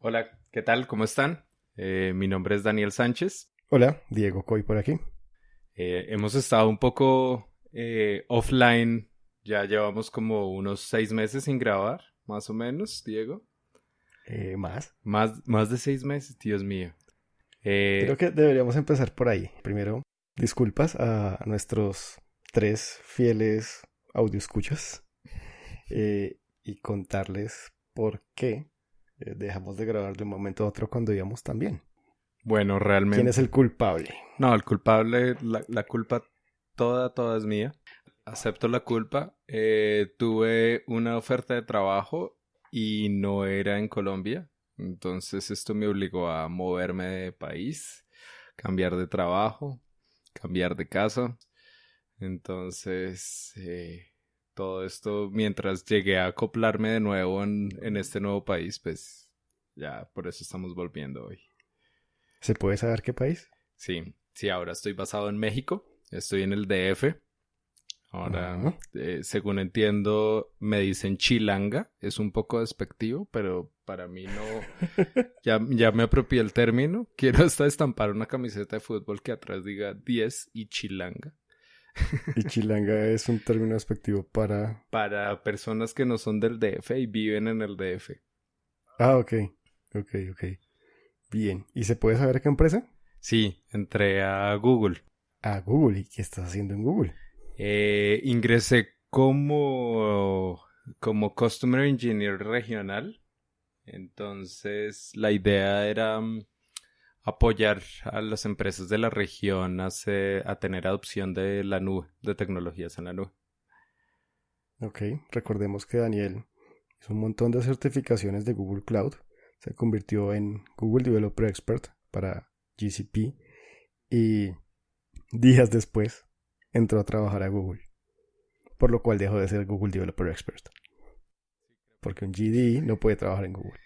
Hola, ¿qué tal? ¿Cómo están? Mi nombre es Daniel Sánchez. Hola, Diego Coy por aquí. Hemos estado un poco offline, ya llevamos como unos 6 meses sin grabar, más o menos, Diego. Más. Más de 6 meses, Dios mío. Creo Eh, que deberíamos empezar por ahí. Primero, disculpas a nuestros tres fieles audioescuchas y contarles por qué dejamos de grabar de un momento a otro cuando íbamos tan bien. bueno, ¿Quién es realmente, el culpable? no, el culpable, la culpa toda es mía. Acepto la culpa. Tuve una oferta de trabajo y no era en Colombia. Entonces esto me obligó a moverme de país, cambiar de trabajo, cambiar de casa. Entonces, todo esto mientras llegué a acoplarme de nuevo en este nuevo país, pues ya por eso estamos volviendo hoy. ¿Se puede saber qué país? Sí, sí, ahora estoy basado en México, estoy en el DF. Ahora, Ajá. según entiendo, me dicen chilanga. Es un poco despectivo, pero para mí no. Ya me apropié el término. Quiero hasta estampar una camiseta de fútbol que atrás diga 10 y chilanga. Y chilanga es un término despectivo para... Para personas que no son del DF y viven en el DF. Ah, ok. Ok. Bien. ¿Y se puede saber qué empresa? Sí, entré a Google. A Google. ¿Y qué estás haciendo en Google? Ingresé como Customer Engineer regional. Entonces, la idea era apoyar a las empresas de la región a tener adopción de la nube, de tecnologías en la nube. Ok, recordemos que Daniel hizo un montón de certificaciones de Google Cloud, se convirtió en Google Developer Expert para GCP y días después entró a trabajar a Google, por lo cual dejó de ser Google Developer Expert, porque un GDE no puede trabajar en Google.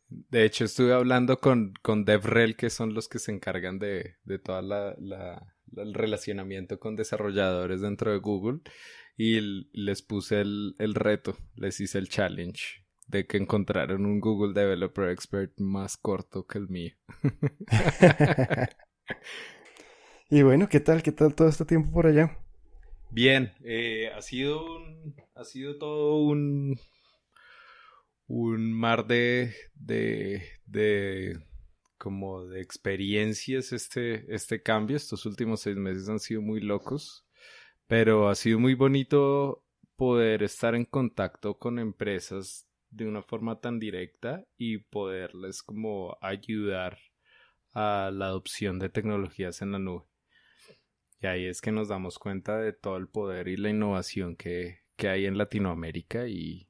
De hecho, estuve hablando con DevRel, que son los que se encargan de toda el relacionamiento con desarrolladores dentro de Google, y les puse el reto, les hice el challenge de que encontraron un Google Developer Expert más corto que el mío. Y bueno, ¿qué tal? ¿Qué tal todo este tiempo por allá? Bien, ha sido todo un mar como de experiencias este cambio. Estos últimos 6 meses han sido muy locos, pero ha sido muy bonito poder estar en contacto con empresas de una forma tan directa y poderles como ayudar a la adopción de tecnologías en la nube. Y ahí es que nos damos cuenta de todo el poder y la innovación que hay en Latinoamérica y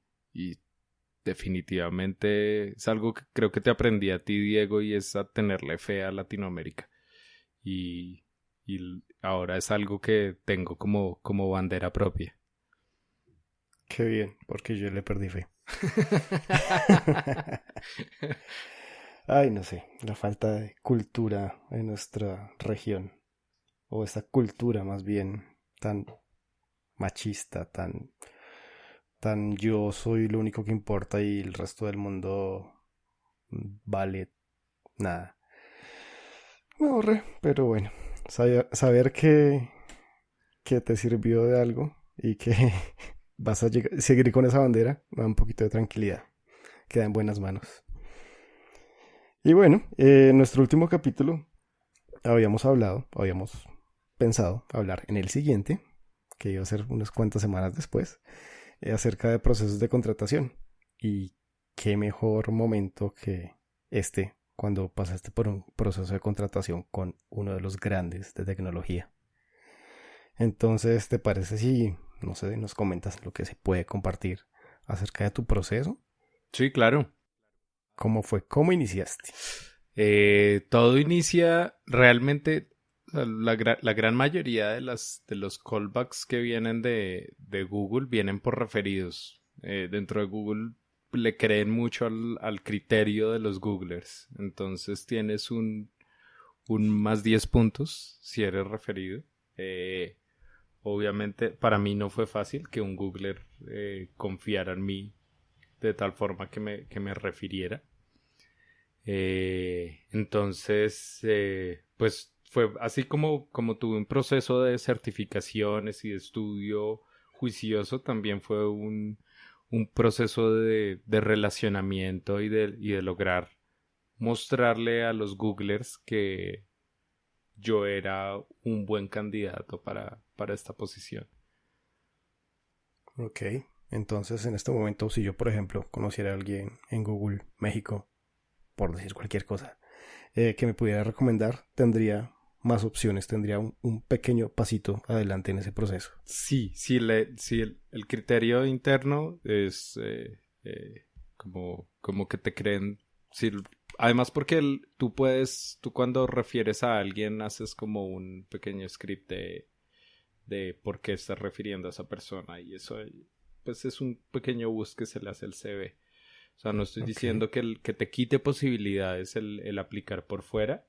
definitivamente es algo que creo que te aprendí a ti, Diego, y es a tenerle fe a Latinoamérica. Y ahora es algo que tengo como bandera propia. Qué bien, porque yo le perdí fe. Ay, no sé, la falta de cultura en nuestra región, o esta cultura más bien tan machista, tan yo soy lo único que importa y el resto del mundo vale nada. Me ahorré, pero bueno, saber que te sirvió de algo y que vas a seguir con esa bandera me da un poquito de tranquilidad. Queda en buenas manos. Y bueno, en nuestro último capítulo habíamos pensado hablar en el siguiente, que iba a ser unas cuantas semanas después, acerca de procesos de contratación. Y qué mejor momento que este cuando pasaste por un proceso de contratación con uno de los grandes de tecnología. Entonces, ¿te parece si, no sé, nos comentas lo que se puede compartir acerca de tu proceso? Sí, claro. ¿Cómo fue? ¿Cómo iniciaste? Todo inicia realmente, o sea, la gran mayoría de los callbacks que vienen de Google vienen por referidos. Dentro de Google le creen mucho al criterio de los Googlers. Entonces tienes un más 10 puntos si eres referido. Eh, Obviamente para mí no fue fácil que un Googler confiara en mí de tal forma que me refiriera. Entonces, pues fue así como tuve un proceso de certificaciones y de estudio juicioso, también fue un proceso de relacionamiento y de lograr mostrarle a los Googlers que yo era un buen candidato para esta posición. Ok, entonces en este momento, si yo, por ejemplo, conociera a alguien en Google México, por decir cualquier cosa, que me pudiera recomendar, tendría más opciones, tendría un pequeño pasito adelante en ese proceso. Sí, sí, sí el criterio interno es como que te creen. Sí, además porque tú cuando refieres a alguien haces como un pequeño script de por qué estás refiriendo a esa persona y eso pues es un pequeño boost que se le hace al CV. O sea, no estoy Ok, diciendo que te quite posibilidades el aplicar por fuera.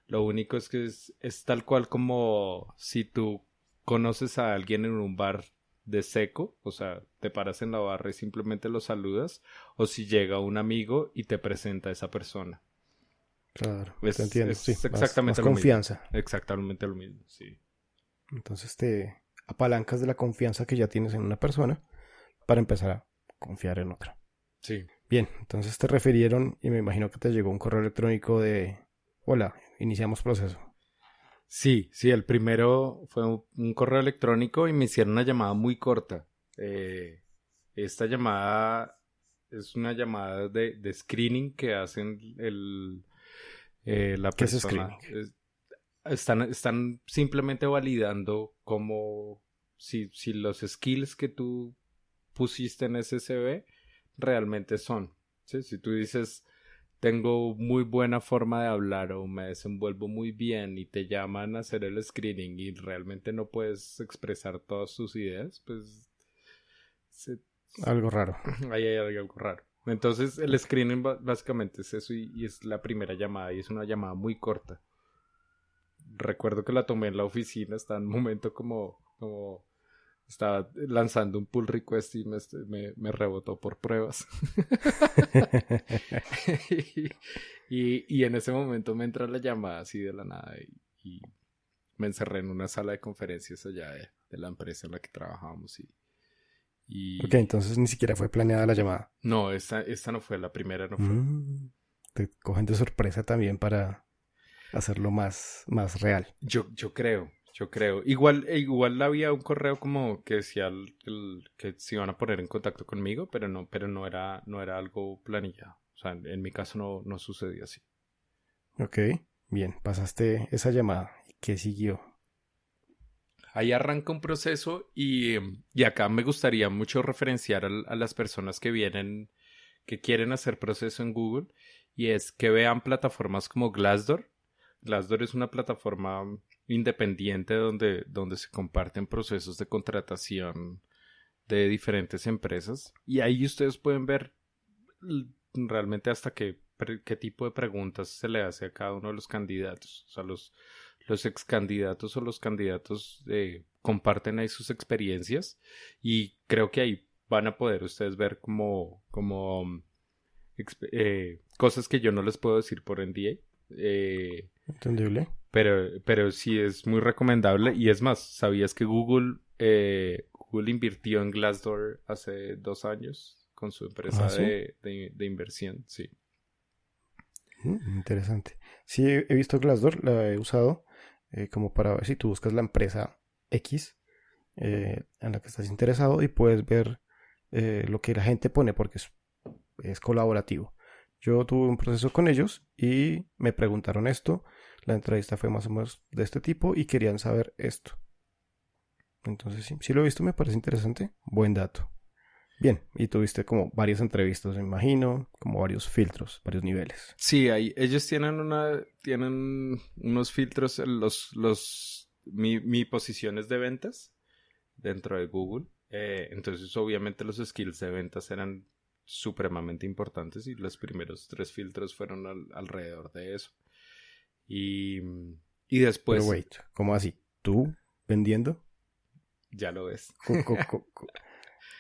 Lo único es que es tal cual como si tú conoces a alguien en un bar de seco, o sea, te paras en la barra y simplemente lo saludas, o si llega un amigo y te presenta a esa persona. claro, te Es, entiendo, sí, es más exactamente lo mismo. confianza. Exactamente lo mismo, sí. Entonces te apalancas de la confianza que ya tienes en una persona para empezar a confiar en otra. Sí. Bien, entonces te refirieron y me imagino que te llegó un correo electrónico de, hola, iniciamos proceso. Sí, sí, el primero fue un correo electrónico y me hicieron una llamada muy corta. Eh, Esta llamada es una llamada de screening que hacen la ¿Qué es persona. screening? Están simplemente validando como si los skills que tú pusiste en ese CV realmente son. ¿Sí? Si tú dices, tengo muy buena forma de hablar o me desenvuelvo muy bien y te llaman a hacer el screening y realmente no puedes expresar todas tus ideas, pues se- Algo raro. ahí hay algo raro. Entonces el screening básicamente es eso y es la primera llamada y es una llamada muy corta. Recuerdo que la tomé en la oficina, estaba en un momento como estaba lanzando un pull request y me rebotó por pruebas. y en ese momento me entra la llamada así de la nada y me encerré en una sala de conferencias allá de la empresa en la que trabajábamos Ok, y entonces ni siquiera fue planeada la llamada. no, esta no fue, la primera no fue. Mm, te cogen de sorpresa también para hacerlo más real. Yo creo, yo creo. Igual había un correo como que decía que se iban a poner en contacto conmigo, pero no era algo planillado. O sea, en mi caso no sucedió así. Ok, bien, pasaste esa llamada. ¿Y qué siguió? Ahí arranca un proceso y acá me gustaría mucho referenciar a las personas que vienen, que quieren hacer proceso en Google, y es que vean plataformas como Glassdoor. Glassdoor es una plataforma independiente donde se comparten procesos de contratación de diferentes empresas y ahí ustedes pueden ver realmente hasta qué tipo de preguntas se le hace a cada uno de los candidatos. O sea, los ex candidatos o los candidatos comparten ahí sus experiencias y creo que ahí van a poder ustedes ver cosas que yo no les puedo decir por NDA. ¿Entendible? Pero sí es muy recomendable. Y es más, ¿sabías que Google invirtió en Glassdoor hace 2 años con su Ah, empresa sí. de inversión? Sí. Interesante. Sí, he visto Glassdoor, la he usado como para ver si tú buscas la empresa X en la que estás interesado y puedes ver lo que la gente pone porque es colaborativo. Yo tuve un proceso con ellos y me preguntaron esto. La entrevista fue más o menos de este tipo y querían saber esto. Entonces sí, sí lo he visto, me parece interesante. Buen dato. Bien, y tuviste como varias entrevistas, me imagino, como varios filtros, varios niveles. Sí, ellos tienen unos filtros, mi posición es de ventas dentro de Google. Entonces, obviamente, los skills de ventas eran supremamente importantes y los primeros 3 filtros fueron alrededor de eso. Y, y Pero después, wait, ¿cómo así? ¿Tú vendiendo? ya lo ves.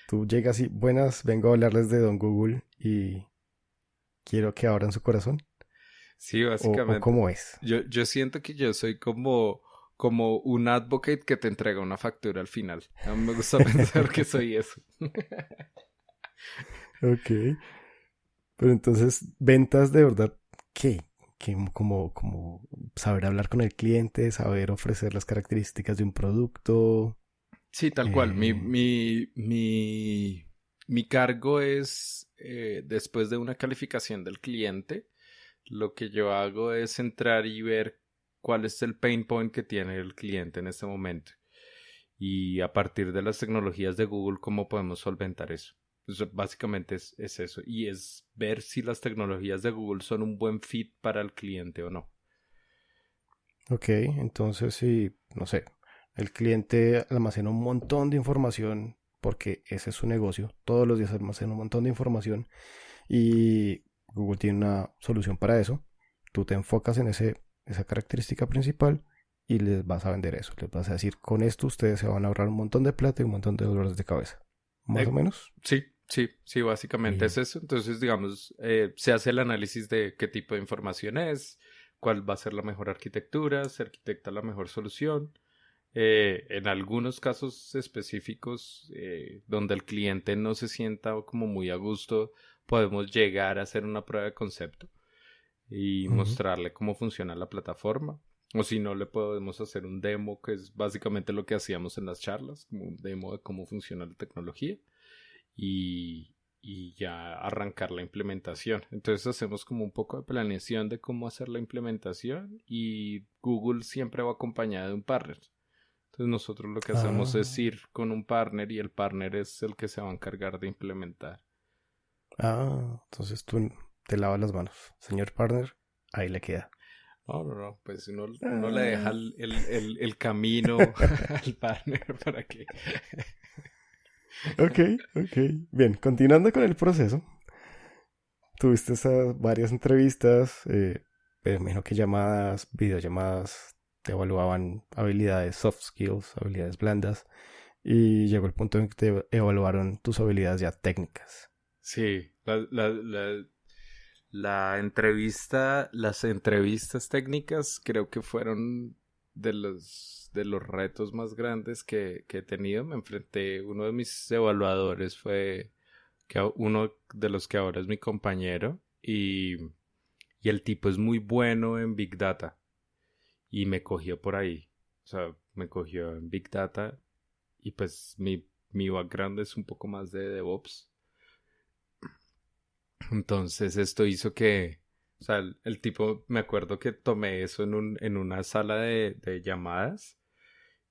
Tú llegas y, buenas, vengo a hablarles de Don Google y quiero que abran su corazón. Sí, o básicamente. cómo es? Yo siento que yo soy como un advocate que te entrega una factura al final. A mí me gusta pensar que soy eso. Ok, pero entonces, ventas de verdad, ¿qué? Como saber hablar con el cliente, saber ofrecer las características de un producto. Sí, tal cual. eh, Mi cargo es, después de una calificación del cliente, lo que yo hago es entrar y ver cuál es el pain point que tiene el cliente en este momento. Y a partir de las tecnologías de Google, ¿cómo podemos solventar eso? Pues básicamente es eso. Y es ver si las tecnologías de Google son un buen fit para el cliente o no. ok, entonces si, no sé, el cliente almacena un montón de información porque ese es su negocio, todos los días almacena un montón de información y Google tiene una solución para eso. Tú te enfocas en esa característica principal y les vas a vender eso. Les vas a decir, con esto ustedes se van a ahorrar un montón de plata y un montón de dolores de cabeza. Más o Eh, menos. sí, básicamente es Bien. eso. Entonces, digamos, se hace el análisis de qué tipo de información es, cuál va a ser la mejor arquitectura, se arquitecta la mejor solución. En algunos casos específicos donde el cliente no se sienta como muy a gusto, podemos llegar a hacer una prueba de concepto y Ujú. mostrarle cómo funciona la plataforma. O si no, le podemos hacer un demo, que es básicamente lo que hacíamos en las charlas, como un demo de cómo funciona la tecnología y ya arrancar la implementación. Entonces hacemos como un poco de planeación de cómo hacer la implementación y Google siempre va acompañado de un partner. Entonces nosotros lo que hacemos es Ah, ir con un partner y el partner es el que se va a encargar de implementar. entonces tú te lavas las manos. Señor partner, ahí le queda. No, pues uno le deja Ah. el camino al partner para que... Ok, ok. Bien, continuando con el proceso. Tuviste esas varias entrevistas, pero me imagino que llamadas, videollamadas, te evaluaban habilidades soft skills, habilidades blandas, y llegó el punto en que te evaluaron tus habilidades ya técnicas. Sí, la entrevista, las entrevistas técnicas creo que fueron de los retos más grandes que he tenido. Me enfrenté, uno de mis evaluadores fue uno de los que ahora es mi compañero y el tipo es muy bueno en Big Data y me cogió por ahí. O sea, me cogió en Big Data y pues mi background es un poco más de DevOps. Entonces esto hizo que, o sea, el tipo, me acuerdo que tomé eso en una sala de llamadas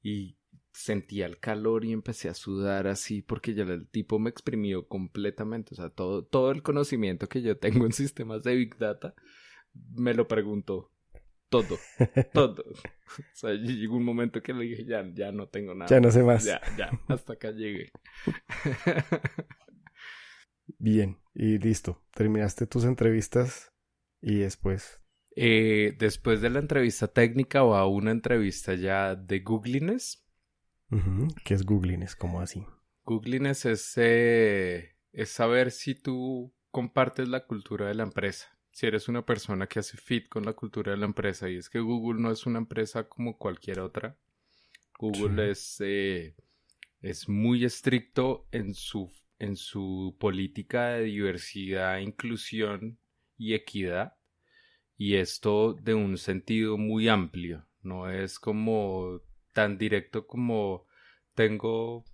y sentía el calor y empecé a sudar así porque ya el tipo me exprimió completamente, o sea, todo el conocimiento que yo tengo en sistemas de Big Data me lo preguntó, todo, todo. O sea, llegó un momento que le dije, ya no tengo nada Ya no sé más, más. ya, hasta acá llegué. Bien, y listo. Terminaste tus entrevistas y después, Después de la entrevista técnica va una entrevista ya de Googliness. ujú, ¿qué es Googling? Es como así. Googliness es saber si tú compartes la cultura de la empresa. Si eres una persona que hace fit con la cultura de la empresa. Y es que Google no es una empresa como cualquier otra. Sí. Google es muy estricto en su política de diversidad, inclusión y equidad. Y esto de un sentido muy amplio. No es como tan directo como tengo,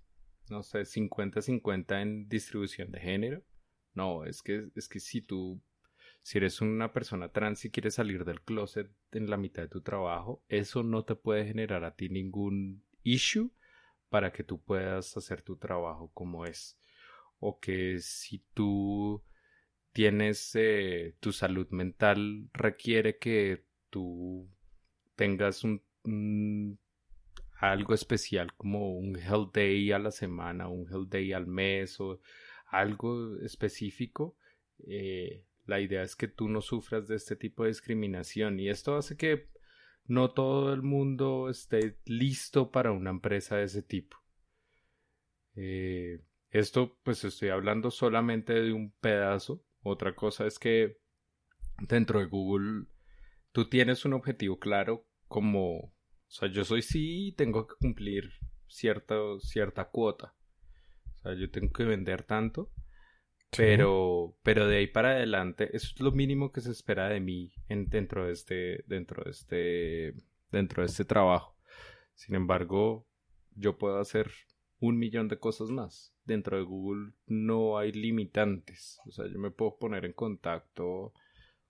no sé, 50-50 en distribución de género. No, es que si eres una persona trans y quieres salir del closet en la mitad de tu trabajo, eso no te puede generar a ti ningún issue para que tú puedas hacer tu trabajo como es. O que si tú tienes tu salud mental requiere que tú tengas algo especial como un health day a la semana, un health day al mes o algo específico. La idea es que tú no sufras de este tipo de discriminación y esto hace que no todo el mundo esté listo para una empresa de ese tipo. Eh, Esto pues estoy hablando solamente de un pedazo. Otra cosa es que dentro de Google tú tienes un objetivo claro como, o sea, yo soy sí y tengo que cumplir cierta cuota. O sea, yo tengo que vender tanto, Sí. pero de ahí para adelante, eso es lo mínimo que se espera de mí dentro de este trabajo. Sin embargo, yo puedo hacer 1 millón de cosas más. Dentro de Google no hay limitantes. O sea, yo me puedo poner en contacto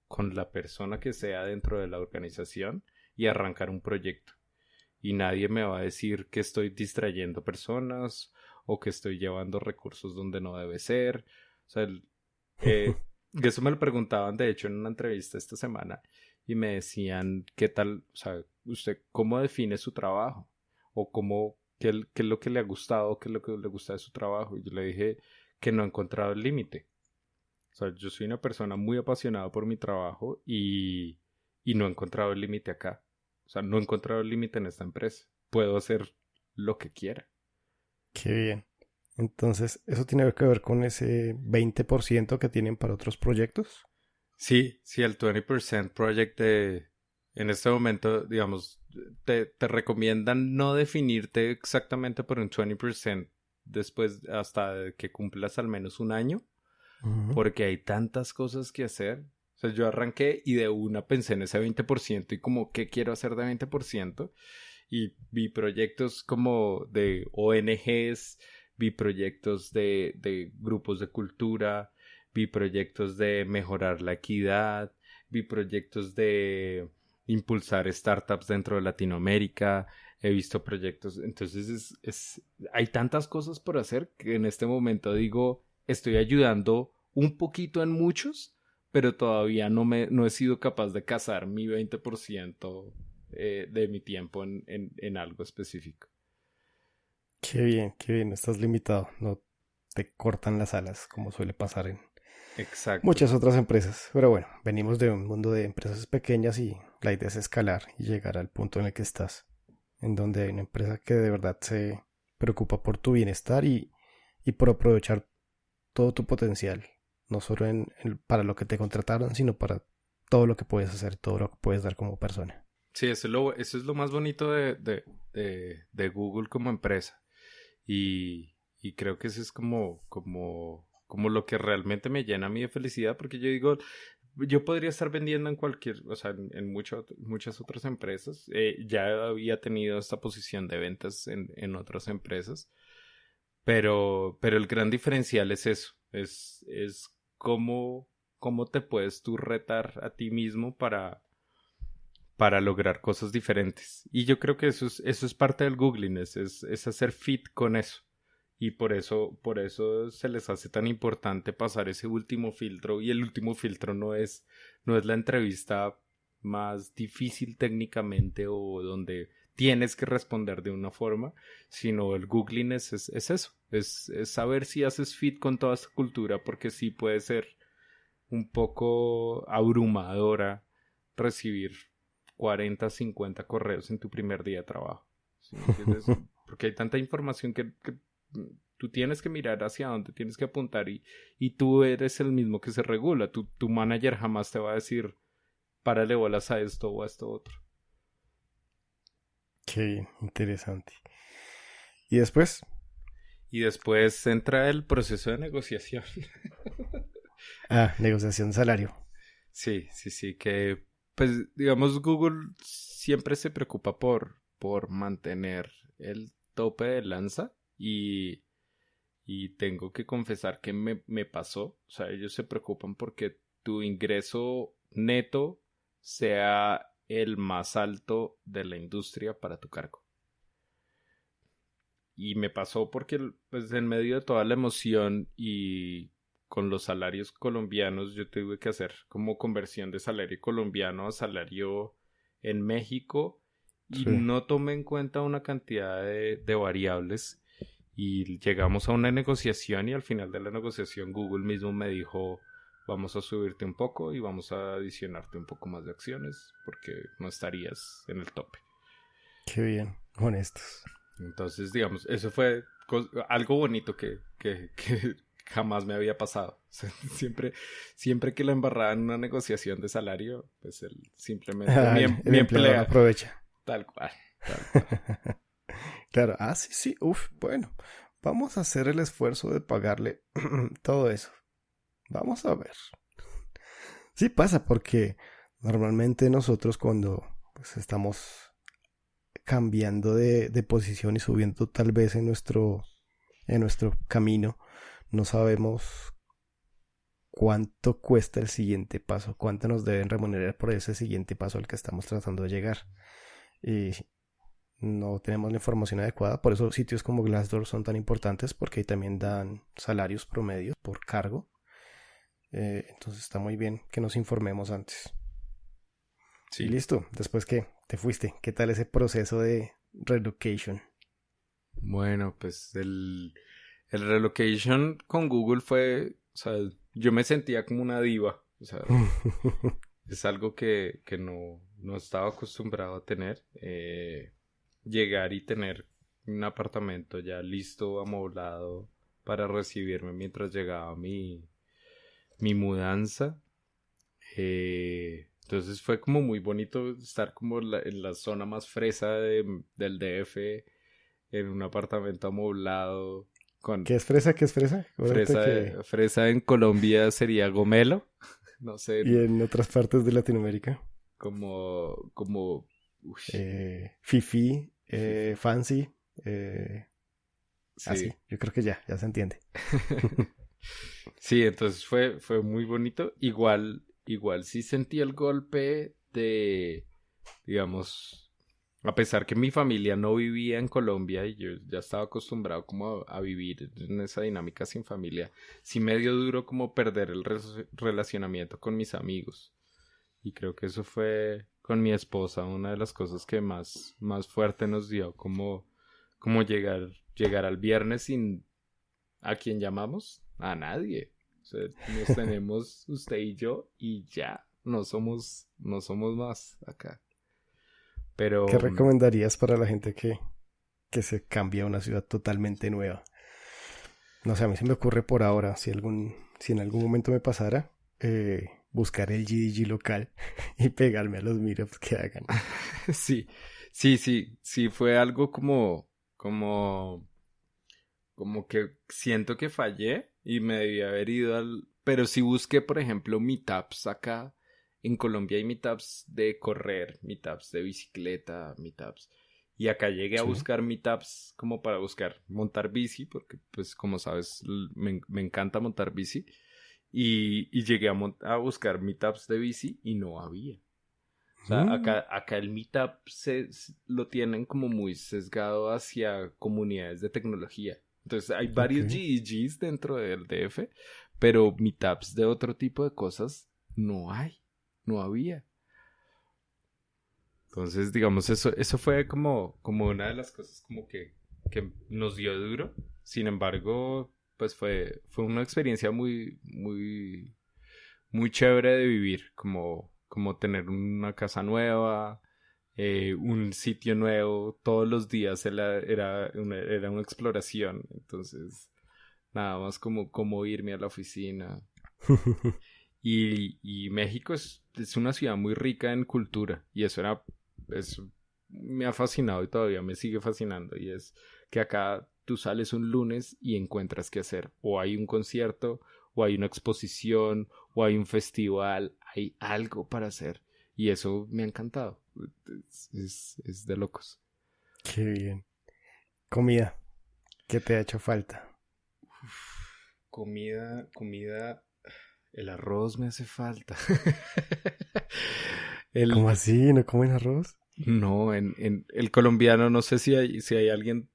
con la persona que sea dentro de la organización y arrancar un proyecto. Y nadie me va a decir que estoy distrayendo personas o que estoy llevando recursos donde no debe ser. O sea, eso me lo preguntaban de hecho en una entrevista esta semana y me decían, ¿qué tal? O sea, ¿usted cómo define su trabajo? O qué es lo que le ha gustado, qué es lo que le gusta de su trabajo. Y yo le dije que no he encontrado el límite. O sea, yo soy una persona muy apasionada por mi trabajo y no he encontrado el límite acá. O sea, no he encontrado el límite en esta empresa. Puedo hacer lo que quiera. Qué bien. Entonces, ¿eso tiene que ver con ese 20% que tienen para otros proyectos? Sí, sí, el 20% Project en este momento, digamos, te recomiendan no definirte exactamente por un 20% después hasta que cumplas al menos un año, Ujú. porque hay tantas cosas que hacer. O sea, yo arranqué y de una pensé en ese 20% y como, ¿qué quiero hacer de 20%? Y vi proyectos como de ONGs, vi proyectos de grupos de cultura, vi proyectos de mejorar la equidad, vi proyectos de impulsar startups dentro de Latinoamérica, he visto proyectos, entonces hay tantas cosas por hacer que en este momento digo, estoy ayudando un poquito en muchos, pero todavía no he sido capaz de cazar mi 20% de mi tiempo en algo específico. Qué bien, no estás limitado, no te cortan las alas como suele pasar en Exacto. muchas otras empresas. Pero bueno, venimos de un mundo de empresas pequeñas y la idea es escalar y llegar al punto en el que estás, en donde hay una empresa que de verdad se preocupa por tu bienestar y por aprovechar todo tu potencial, no solo para lo que te contrataron, sino para todo lo que puedes hacer, todo lo que puedes dar como persona. Sí, eso es lo más bonito de Google como empresa. Y creo que eso es como lo que realmente me llena a mí de felicidad, porque yo digo, yo podría estar vendiendo en o sea, en muchas otras empresas. Ya había tenido esta posición de ventas en otras empresas, pero el gran diferencial es eso, es cómo te puedes tú retar a ti mismo para lograr cosas diferentes. Y yo creo que eso es parte del googling, es hacer fit con eso. Y por eso se les hace tan importante pasar ese último filtro. Y el último filtro no es la entrevista más difícil técnicamente o donde tienes que responder de una forma, sino el googling es eso, es saber si haces fit con toda esta cultura, porque sí puede ser un poco abrumadora recibir 40, 50 correos en tu primer día de trabajo. ¿Sí me entiendes? Porque hay tanta información que tú tienes que mirar hacia dónde tienes que apuntar y tú eres el mismo que se regula. Tu manager jamás te va a decir, párale bolas a esto o a esto otro. Qué bien, interesante. Y después, Y después entra el proceso de negociación. negociación de salario. Sí, sí, sí, que pues digamos Google siempre se preocupa por mantener el tope de lanza y tengo que confesar que me pasó, o sea, ellos se preocupan porque tu ingreso neto sea el más alto de la industria para tu cargo. Y me pasó porque pues en medio de toda la emoción y con los salarios colombianos yo tuve que hacer como conversión de salario colombiano a salario en México y Sí. no tomé en cuenta una cantidad de variables y llegamos a una negociación y al final de la negociación Google mismo me dijo vamos a subirte un poco y vamos a adicionarte un poco más de acciones porque no estarías en el tope. Qué bien, honestos. Entonces, digamos, eso fue algo bonito que jamás me había pasado. O sea, siempre que la embarraba en una negociación de salario, pues él simplemente El mi empleador emplea, aprovecha. tal cual, tal cual. Claro, sí, sí, bueno, vamos a hacer el esfuerzo de pagarle todo eso. Vamos a ver. Sí pasa porque normalmente nosotros cuando pues, estamos cambiando de posición y subiendo tal vez en nuestro camino, no sabemos cuánto cuesta el siguiente paso, cuánto nos deben remunerar por ese siguiente paso al que estamos tratando de llegar. Y no tenemos la información adecuada, por eso sitios como Glassdoor son tan importantes porque ahí también dan salarios promedios por cargo. Entonces está muy bien que nos informemos antes. Y Sí. listo, después que te fuiste, ¿qué tal ese proceso de relocation? Bueno, pues el relocation con Google fue, o sea, yo me sentía como una diva. O sea, es algo que no estaba acostumbrado a tener. Llegar y tener un apartamento ya listo, amoblado para recibirme mientras llegaba mi mudanza. Entonces fue como muy bonito estar como en la zona más fresa del DF, en un apartamento amoblado con ¿Qué es fresa? ¿Qué es fresa? Acuérdate que... fresa en Colombia sería gomelo, no sé, Y en otras partes de Latinoamérica. como, uy, Fifi, fifi, fancy. Así, sí. yo creo que ya se entiende. Sí, entonces fue muy bonito. Igual sí sentí el golpe de, digamos, a pesar que mi familia no vivía en Colombia y yo ya estaba acostumbrado como a vivir en esa dinámica sin familia, sí medio duro como perder el relacionamiento con mis amigos. Y creo que eso fue con mi esposa una de las cosas que más fuerte nos dio, como llegar al viernes sin a quien llamamos, a nadie. O sea, nos tenemos usted y yo y ya, no somos más acá. ¿Qué Pero recomendarías para la gente que se cambia a una ciudad totalmente nueva? No sé, a mí se me ocurre por ahora, si en algún momento me pasara, buscar el GDG local y pegarme a los meetups que hagan. sí, sí, fue algo como que siento que fallé y me debí haber ido Pero sí busqué, por ejemplo, meetups acá. En Colombia hay meetups de correr, meetups de bicicleta, meetups. Y acá llegué a Sí. buscar meetups como para buscar montar bici, porque pues como sabes, me encanta montar bici. Y llegué a buscar meetups de bici y no había. O sea, Mm, acá el meetup lo tienen como muy sesgado hacia comunidades de tecnología. Entonces hay ok. varios GEGs dentro del DF, pero meetups de otro tipo de cosas no hay, no había. Entonces, digamos, eso fue como una de las cosas como que nos dio duro. Sin embargo, pues fue una experiencia muy chévere de vivir, como tener una casa nueva, un sitio nuevo, todos los días era una exploración, entonces nada más como irme a la oficina. Y México es una ciudad muy rica en cultura y eso me ha fascinado y todavía me sigue fascinando y es que acá tú sales un lunes y encuentras qué hacer, o hay un concierto, o hay una exposición, o hay un festival, hay algo para hacer y eso me ha encantado, es de locos. Qué bien. Comida, ¿qué te ha hecho falta? Comida, el arroz me hace falta. El, ¿Cómo así? ¿No comen arroz? no, en el colombiano, no sé si hay alguien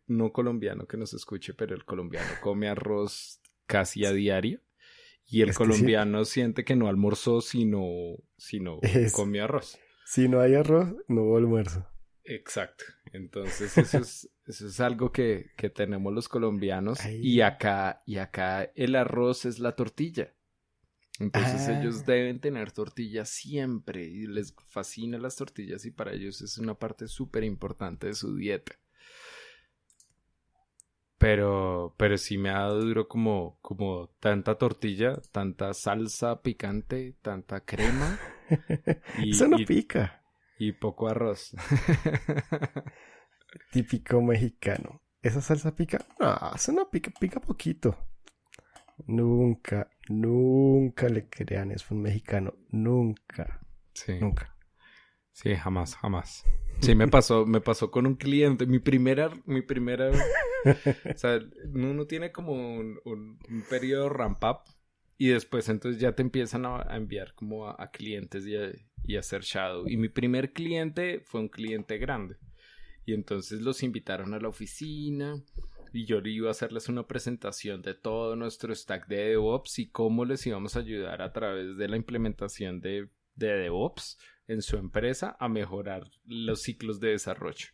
no colombiano que nos escuche, pero el colombiano come arroz casi a diario y el Es que sí, colombiano siente que no almorzó sino es, comió arroz. si no hay arroz, no hubo almuerzo. Exacto. Entonces eso es algo que tenemos los colombianos y Ay, acá el arroz es la tortilla. Entonces ellos ah, deben tener tortillas siempre y les fascinan las tortillas y para ellos es una parte súper importante de su dieta. pero sí me ha dado duro como tanta tortilla, tanta salsa picante, tanta crema Eso no y, y, pica. y poco arroz. Típico mexicano. ¿Esa salsa pica? No, eso no pica, pica poquito. Nunca, nunca le crean eso a un mexicano. Nunca, Sí, nunca. sí, jamás, jamás. Sí, me pasó con un cliente, o sea, uno tiene como un periodo ramp up y después entonces ya te empiezan a enviar como a clientes y a hacer shadow. Y mi primer cliente fue un cliente grande. Y entonces los invitaron a la oficina y yo iba a hacerles una presentación de todo nuestro stack de DevOps y cómo les íbamos a ayudar a través de la implementación de DevOps en su empresa a mejorar los ciclos de desarrollo.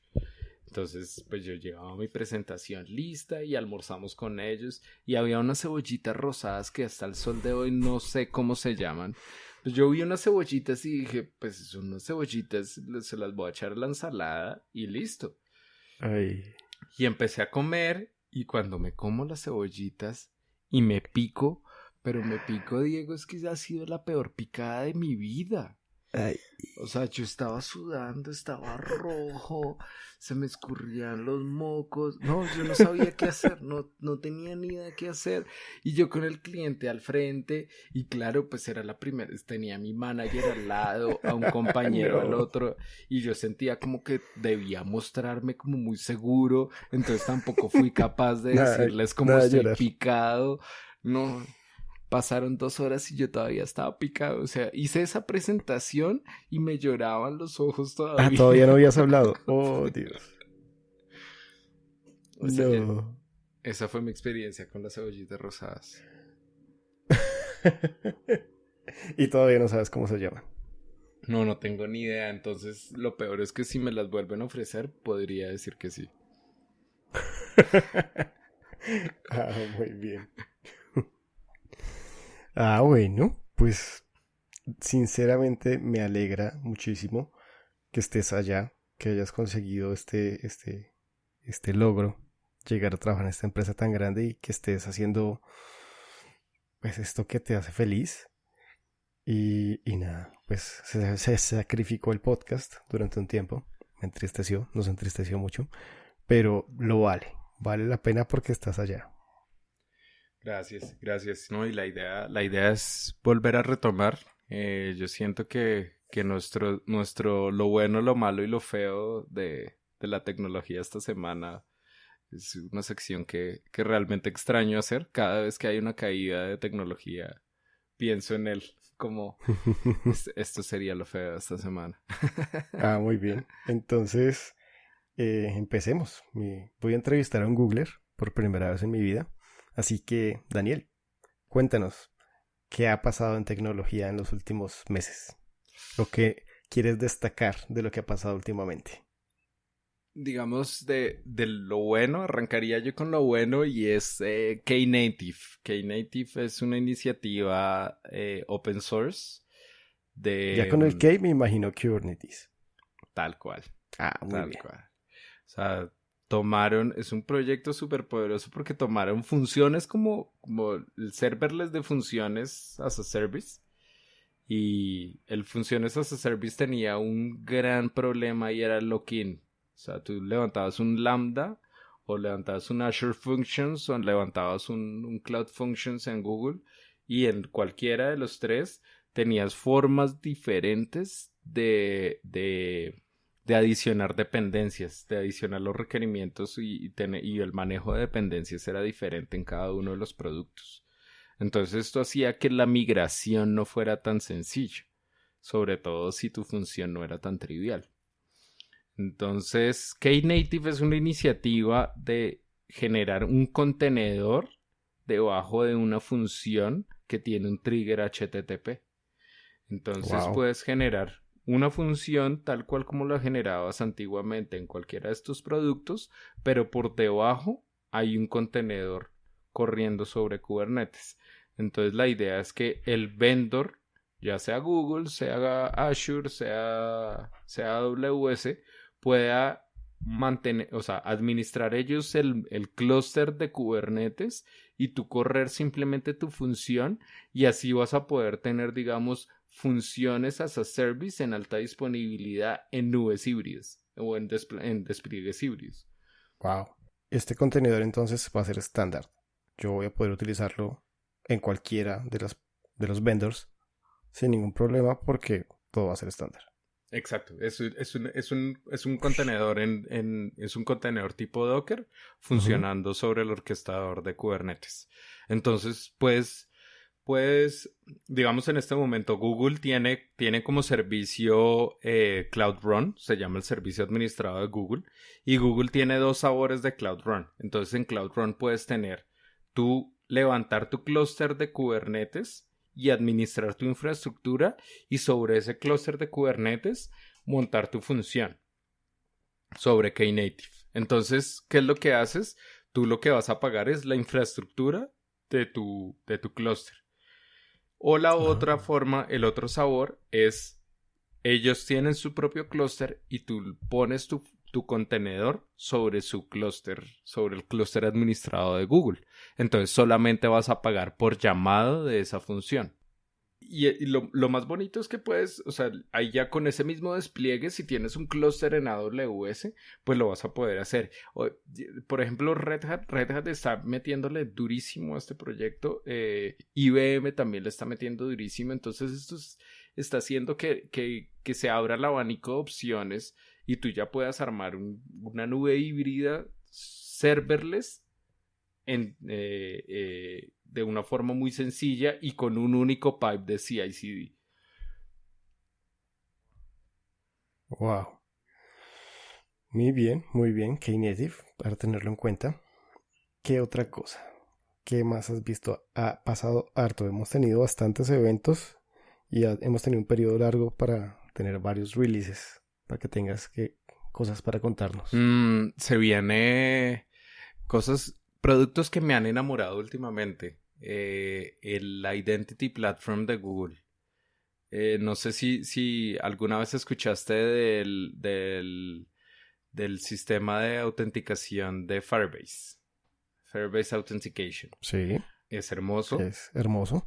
Entonces, pues yo llevaba mi presentación lista y almorzamos con ellos y había unas cebollitas rosadas que hasta el sol de hoy no sé cómo se llaman. Pues yo vi unas cebollitas y dije, pues son unas cebollitas, se las voy a echar a la ensalada y listo. Ay. Y empecé a comer y cuando me como las cebollitas y me pico, pero me pico, Diego, es que ha sido la peor picada de mi vida. Ay. O sea, yo estaba sudando, estaba rojo, se me escurrían los mocos. No, yo no sabía qué hacer, no tenía ni idea qué hacer. Y yo con el cliente al frente, y claro, pues era la primera, tenía a mi manager al lado, a un compañero al No. otro, y yo sentía como que debía mostrarme como muy seguro, entonces tampoco fui capaz de Nada, decirles cómo nada de estoy llorar. picado. No. Pasaron 2 horas y yo todavía estaba picado. O sea, hice esa presentación y me lloraban los ojos Ah, todavía. todavía no habías hablado. Oh, Dios. O sea, No. esa fue mi experiencia con las cebollitas rosadas. Y todavía no sabes cómo se llaman. No tengo ni idea. Entonces, lo peor es que si me las vuelven a ofrecer, podría decir que sí. Ah, muy bien. Ah, bueno, pues sinceramente me alegra muchísimo que estés allá, que hayas conseguido este logro, llegar a trabajar en esta empresa tan grande y que estés haciendo pues esto que te hace feliz. Y nada, pues se sacrificó el podcast durante un tiempo, me entristeció, nos entristeció mucho, pero lo vale, vale la pena porque estás allá. Gracias, gracias. No, y la idea es volver a retomar. Yo siento que lo bueno, lo malo y lo feo de la tecnología esta semana es una sección que realmente extraño hacer. Cada vez que hay una caída de tecnología, pienso en él como esto sería lo feo de esta semana. Ah, muy bien. Entonces, empecemos. Voy a entrevistar a un Googler por primera vez en mi vida. Así que, Daniel, cuéntanos, ¿qué ha pasado en tecnología en los últimos meses? Lo que quieres destacar de lo que ha pasado últimamente. Digamos, de lo bueno, arrancaría yo con lo bueno y es Knative. Knative es una iniciativa open source Ya de con el K me imagino Kubernetes. tal cual, Ah, muy tal bien. cual. O sea, es un proyecto súper poderoso porque tomaron funciones como el serverless de funciones as a service. Y el Funciones as a Service tenía un gran problema y era el lock-in. O sea, tú levantabas un Lambda o levantabas un Azure Functions o levantabas un Cloud Functions en Google y en cualquiera de los tres tenías formas diferentes de adicionar dependencias, de adicionar los requerimientos y el manejo de dependencias era diferente en cada uno de los productos. Entonces esto hacía que la migración no fuera tan sencilla, sobre todo si tu función no era tan trivial. Entonces, Knative es una iniciativa de generar un contenedor debajo de una función que tiene un trigger HTTP. Entonces Wow. puedes generar una función tal cual como la generabas antiguamente en cualquiera de estos productos, pero por debajo hay un contenedor corriendo sobre Kubernetes. Entonces la idea es que el vendor, ya sea Google, sea Azure, sea AWS, pueda mantener, o sea, administrar ellos el clúster de Kubernetes y tú correr simplemente tu función y así vas a poder tener, digamos, funciones as a service en alta disponibilidad en nubes híbridas o en despliegues híbridos. Wow. Este contenedor entonces va a ser estándar. Yo voy a poder utilizarlo en cualquiera de los vendors sin ningún problema porque todo va a ser estándar. Exacto, es un contenedor es un contenedor tipo Docker funcionando sobre el orquestador de Kubernetes. Entonces, pues, digamos en este momento Google tiene como servicio Cloud Run, se llama el servicio administrado de Google, y Google tiene dos sabores de Cloud Run. Entonces en Cloud Run puedes tener tú levantar tu clúster de Kubernetes y administrar tu infraestructura y sobre ese clúster de Kubernetes montar tu función sobre Knative. Entonces, ¿qué es lo que haces? Tú lo que vas a pagar es la infraestructura de tu clúster. O la otra forma, el otro sabor es ellos tienen su propio clúster y tú pones tu contenedor sobre su clúster, sobre el clúster administrado de Google. Entonces solamente vas a pagar por llamado de esa función. Y lo más bonito es que puedes, o sea, ahí ya con ese mismo despliegue, si tienes un clúster en AWS, pues lo vas a poder hacer. Por ejemplo, Red Hat está metiéndole durísimo a este proyecto. IBM también le está metiendo durísimo. Entonces está haciendo que se abra el abanico de opciones y tú ya puedas armar una nube híbrida serverless de una forma muy sencilla y con un único pipe de CI/CD. Wow. Muy bien. Knative, para tenerlo en cuenta. ¿Qué otra cosa? ¿Qué más has visto? Ha pasado harto. Hemos tenido bastantes eventos y hemos tenido un periodo largo para tener varios releases, para que tengas cosas para contarnos. Se viene productos que me han enamorado últimamente. El Identity Platform de Google. No sé si alguna vez escuchaste del sistema de autenticación de Firebase. Firebase Authentication. Sí. Es hermoso. Es hermoso.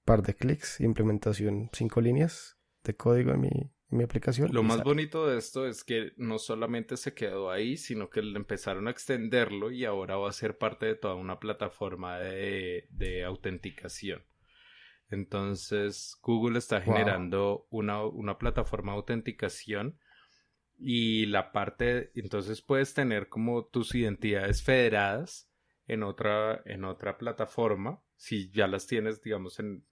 Par de clics, implementación 5 líneas de código en mi aplicación. Lo más bonito de esto es que no solamente se quedó ahí, sino que empezaron a extenderlo y ahora va a ser parte de toda una plataforma de autenticación. Entonces, Google está generando una plataforma de autenticación y entonces puedes tener como tus identidades federadas en otra plataforma. Si ya las tienes, digamos, en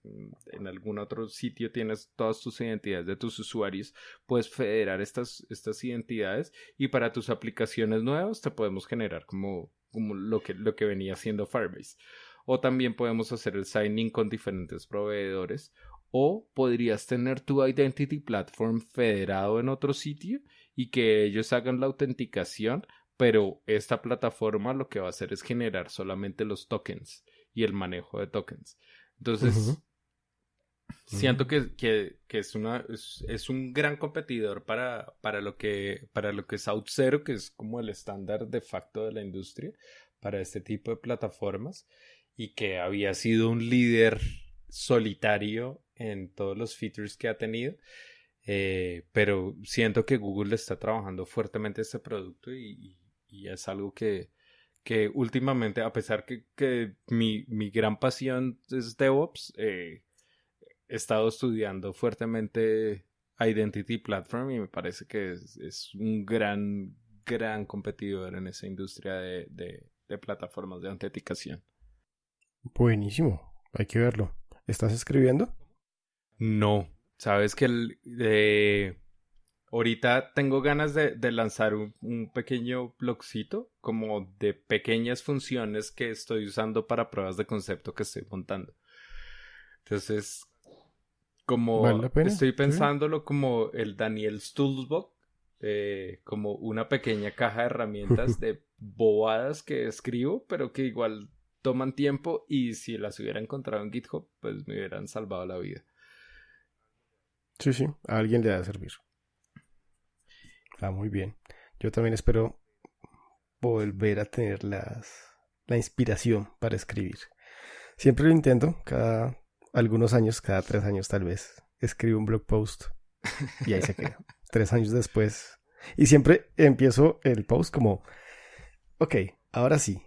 algún otro sitio tienes todas tus identidades de tus usuarios, puedes federar estas identidades y para tus aplicaciones nuevas te podemos generar como lo que venía haciendo Firebase. O también podemos hacer el signing con diferentes proveedores. O podrías tener tu Identity Platform federado en otro sitio y que ellos hagan la autenticación, pero esta plataforma lo que va a hacer es generar solamente los tokens y el manejo de tokens. Entonces, siento que es un gran competidor para lo que es Auth0, que es como el estándar de facto de la industria para este tipo de plataformas y que había sido un líder solitario en todos los features que ha tenido. Pero siento que Google está trabajando fuertemente este producto y es algo que últimamente, a pesar que mi gran pasión es DevOps, he estado estudiando fuertemente Identity Platform y me parece que es un gran competidor en esa industria de plataformas de autenticación. Buenísimo, hay que verlo. ¿Estás escribiendo? No, sabes que ahorita tengo ganas de lanzar un pequeño blogcito como de pequeñas funciones que estoy usando para pruebas de concepto que estoy montando. Entonces, como ¿Vale la pena? estoy Sí. pensándolo como el Daniel's Toolbox, como una pequeña caja de herramientas de bobadas que escribo, pero que igual toman tiempo y si las hubiera encontrado en GitHub, pues me hubieran salvado la vida. Sí, a alguien le va a servir. Muy bien. Yo también espero volver a tener la inspiración para escribir. Siempre lo intento, cada algunos años, cada 3 años tal vez, escribo un blog post y ahí se queda. 3 años después. Y siempre empiezo el post como, ok, ahora sí,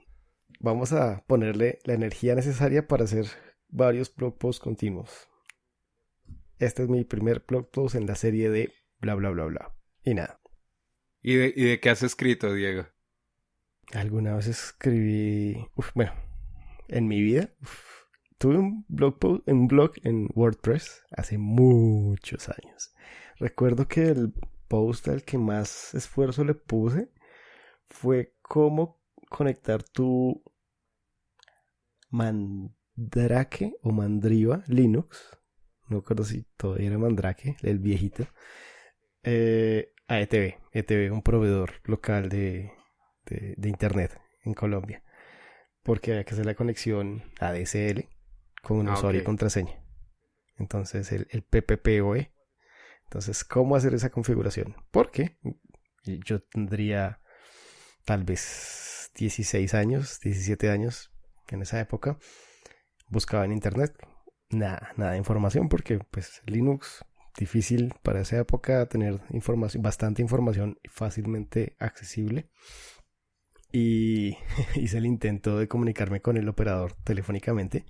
vamos a ponerle la energía necesaria para hacer varios blog posts continuos. Este es mi primer blog post en la serie de bla bla bla bla. Y nada. ¿Y de qué has escrito, Diego? Alguna vez escribí, bueno, en mi vida, tuve un blog post, un blog en WordPress hace muchos años. Recuerdo que el post al que más esfuerzo le puse fue cómo conectar tu Mandrake o Mandriva Linux. No me acuerdo si todavía era Mandrake, el viejito. A ETB. ETB, un proveedor local de internet en Colombia. Porque había que hacer la conexión ADSL con un usuario y contraseña. Entonces el PPPoE. Entonces, ¿cómo hacer esa configuración? Porque yo tendría tal vez 16 años, 17 años en esa época. Buscaba en internet nada de información porque pues Linux, difícil para esa época tener información, bastante información fácilmente accesible. Y hice el intento de comunicarme con el operador telefónicamente,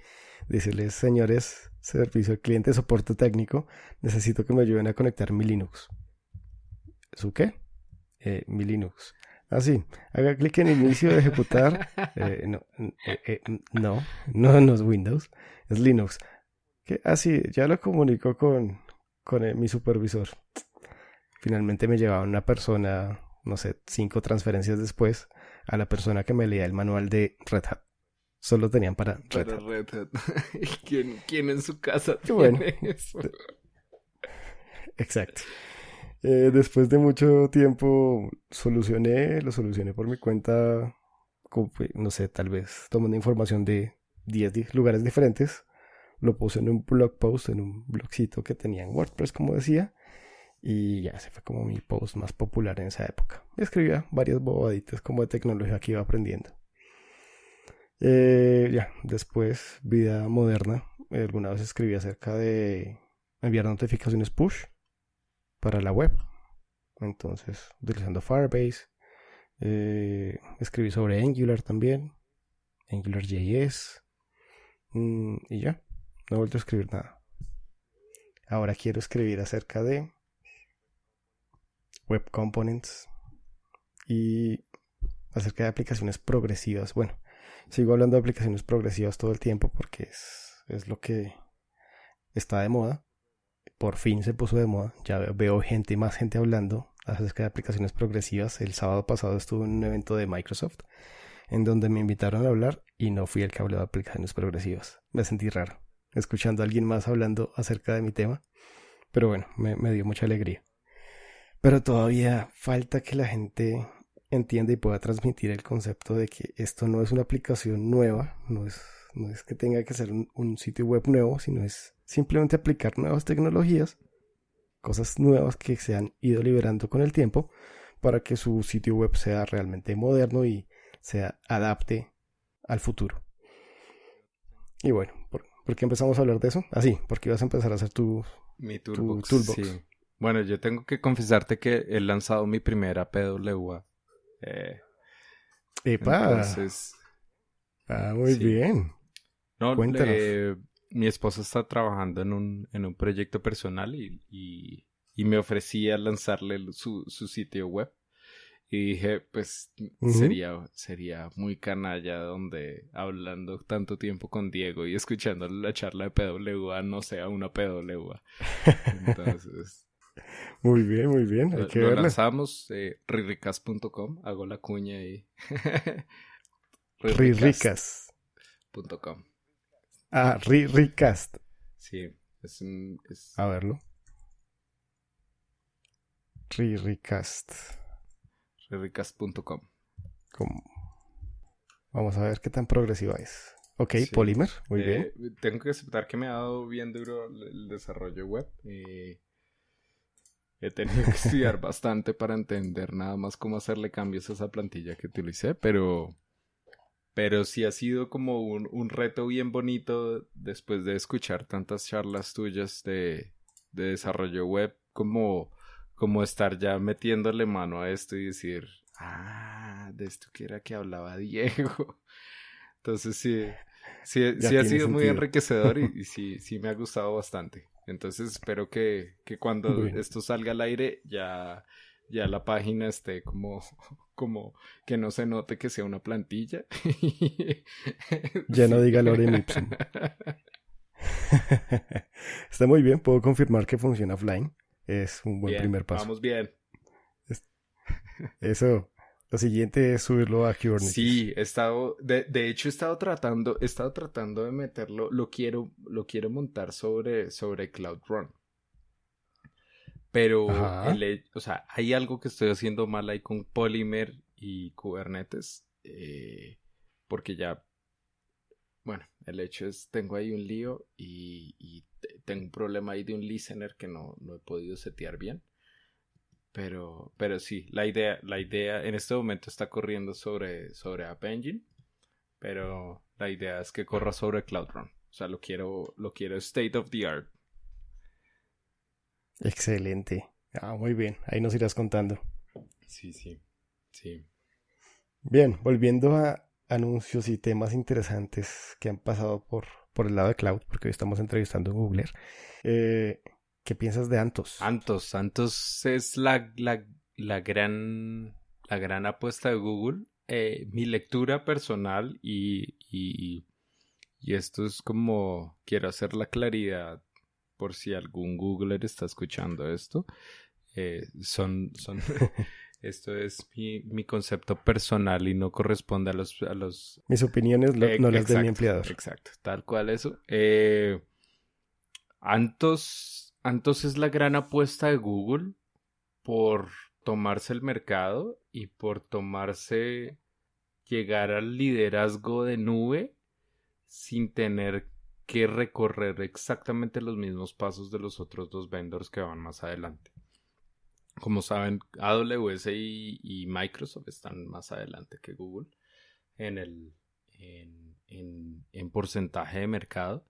decirles, señores, servicio al cliente, soporte técnico, necesito que me ayuden a conectar mi Linux. ¿Su qué? Mi Linux. Ah, sí, haga clic en inicio de ejecutar. No es Windows, es Linux. ¿Qué? Ah, sí, ya lo comunico con mi supervisor. Finalmente me llevaba una persona, no sé, 5 transferencias después, a la persona que me leía el manual de Red Hat. Solo tenían para Red Hat. Red Hat. ¿Quién en su casa tiene bueno, eso? Exacto. Después de mucho tiempo lo solucioné por mi cuenta, no sé, tal vez tomando información de 10 lugares diferentes. Lo puse en un blog post, en un blogcito que tenía en WordPress, como decía. Y ya, ese fue como mi post más popular en esa época. Escribía varias bobaditas como de tecnología que iba aprendiendo. Ya, después, vida moderna. Alguna vez escribí acerca de enviar notificaciones push para la web. Entonces, utilizando Firebase. Escribí sobre Angular también. AngularJS. Y ya, no he vuelto a escribir nada. Ahora quiero escribir acerca de Web Components y acerca de aplicaciones progresivas. Bueno, sigo hablando de aplicaciones progresivas todo el tiempo porque es lo que está de moda. Por fin se puso de moda. Ya veo más gente hablando acerca de aplicaciones progresivas. El sábado pasado estuve en un evento de Microsoft en donde me invitaron a hablar y no fui el que habló de aplicaciones progresivas. Me sentí raro escuchando a alguien más hablando acerca de mi tema. Pero bueno, me dio mucha alegría. Pero todavía falta que la gente entienda y pueda transmitir el concepto de que esto no es una aplicación nueva, no es que tenga que ser un sitio web nuevo, sino es simplemente aplicar nuevas tecnologías, cosas nuevas que se han ido liberando con el tiempo para que su sitio web sea realmente moderno y se adapte al futuro. Y bueno, ¿por qué empezamos a hablar de eso? Así, porque ibas a empezar a hacer mi Toolbox. Tu Toolbox. Sí. Bueno, yo tengo que confesarte que he lanzado mi primera PWA. ¡Epa! Entonces... muy bien. No, Cuéntanos. Mi esposa está trabajando en un proyecto personal y me ofrecía lanzarle su sitio web. Y dije, pues sería muy canalla donde hablando tanto tiempo con Diego y escuchando la charla de PWA no sea una PWA. Entonces... Muy bien, hay que lo verla. lanzamos, riricast.com, hago la cuña y... riricast.com. Ah, Riricast. Sí, A verlo. Riricast. Riricast.com. Vamos a ver qué tan progresiva es. Ok, sí. Polymer, muy bien. Tengo que aceptar que me ha dado bien duro el desarrollo web. He tenido que estudiar bastante para entender nada más cómo hacerle cambios a esa plantilla que utilicé, pero sí ha sido como un reto bien bonito después de escuchar tantas charlas tuyas de desarrollo web, como estar ya metiéndole mano a esto y decir, de esto que era que hablaba Diego. Entonces Ya sí ha tiene sido muy sentido. enriquecedor y sí me ha gustado bastante. Entonces espero que cuando Bueno, esto salga al aire ya la página esté como que no se note que sea una plantilla. ya no Sí. diga Lorem Ipsum. Está muy bien, puedo confirmar que funciona offline. Es un buen Bien, primer paso. vamos bien. Es- Eso. Lo siguiente es subirlo a Kubernetes. Sí, de hecho he estado tratando de meterlo, lo quiero montar sobre Cloud Run. Pero Ajá. o sea, hay algo que estoy haciendo mal ahí con Polymer y Kubernetes. Porque ya, bueno, el hecho es, tengo ahí un lío y tengo un problema ahí de un listener que no he podido setear bien. Pero sí, la idea en este momento está corriendo sobre App Engine, pero la idea es que corra sobre Cloud Run. O sea, lo quiero state of the art. Excelente. Muy bien. Ahí nos irás contando. Sí, sí, sí. Bien, volviendo a anuncios y temas interesantes que han pasado por el lado de cloud, porque hoy estamos entrevistando a Googler. Eh, ¿Qué piensas de Antos? Antos es la gran apuesta de Google. Mi lectura personal y esto es como quiero hacer la claridad por si algún Googler está escuchando esto. Son esto es mi concepto personal y no corresponde a los Mis opiniones no las de mi exacto, empleador. exacto, tal cual eso. Antos es la gran apuesta de Google por tomarse el mercado y por tomarse llegar al liderazgo de nube sin tener que recorrer exactamente los mismos pasos de los otros dos vendors que van más adelante. Como saben, AWS y Microsoft están más adelante que Google en el en porcentaje de mercado.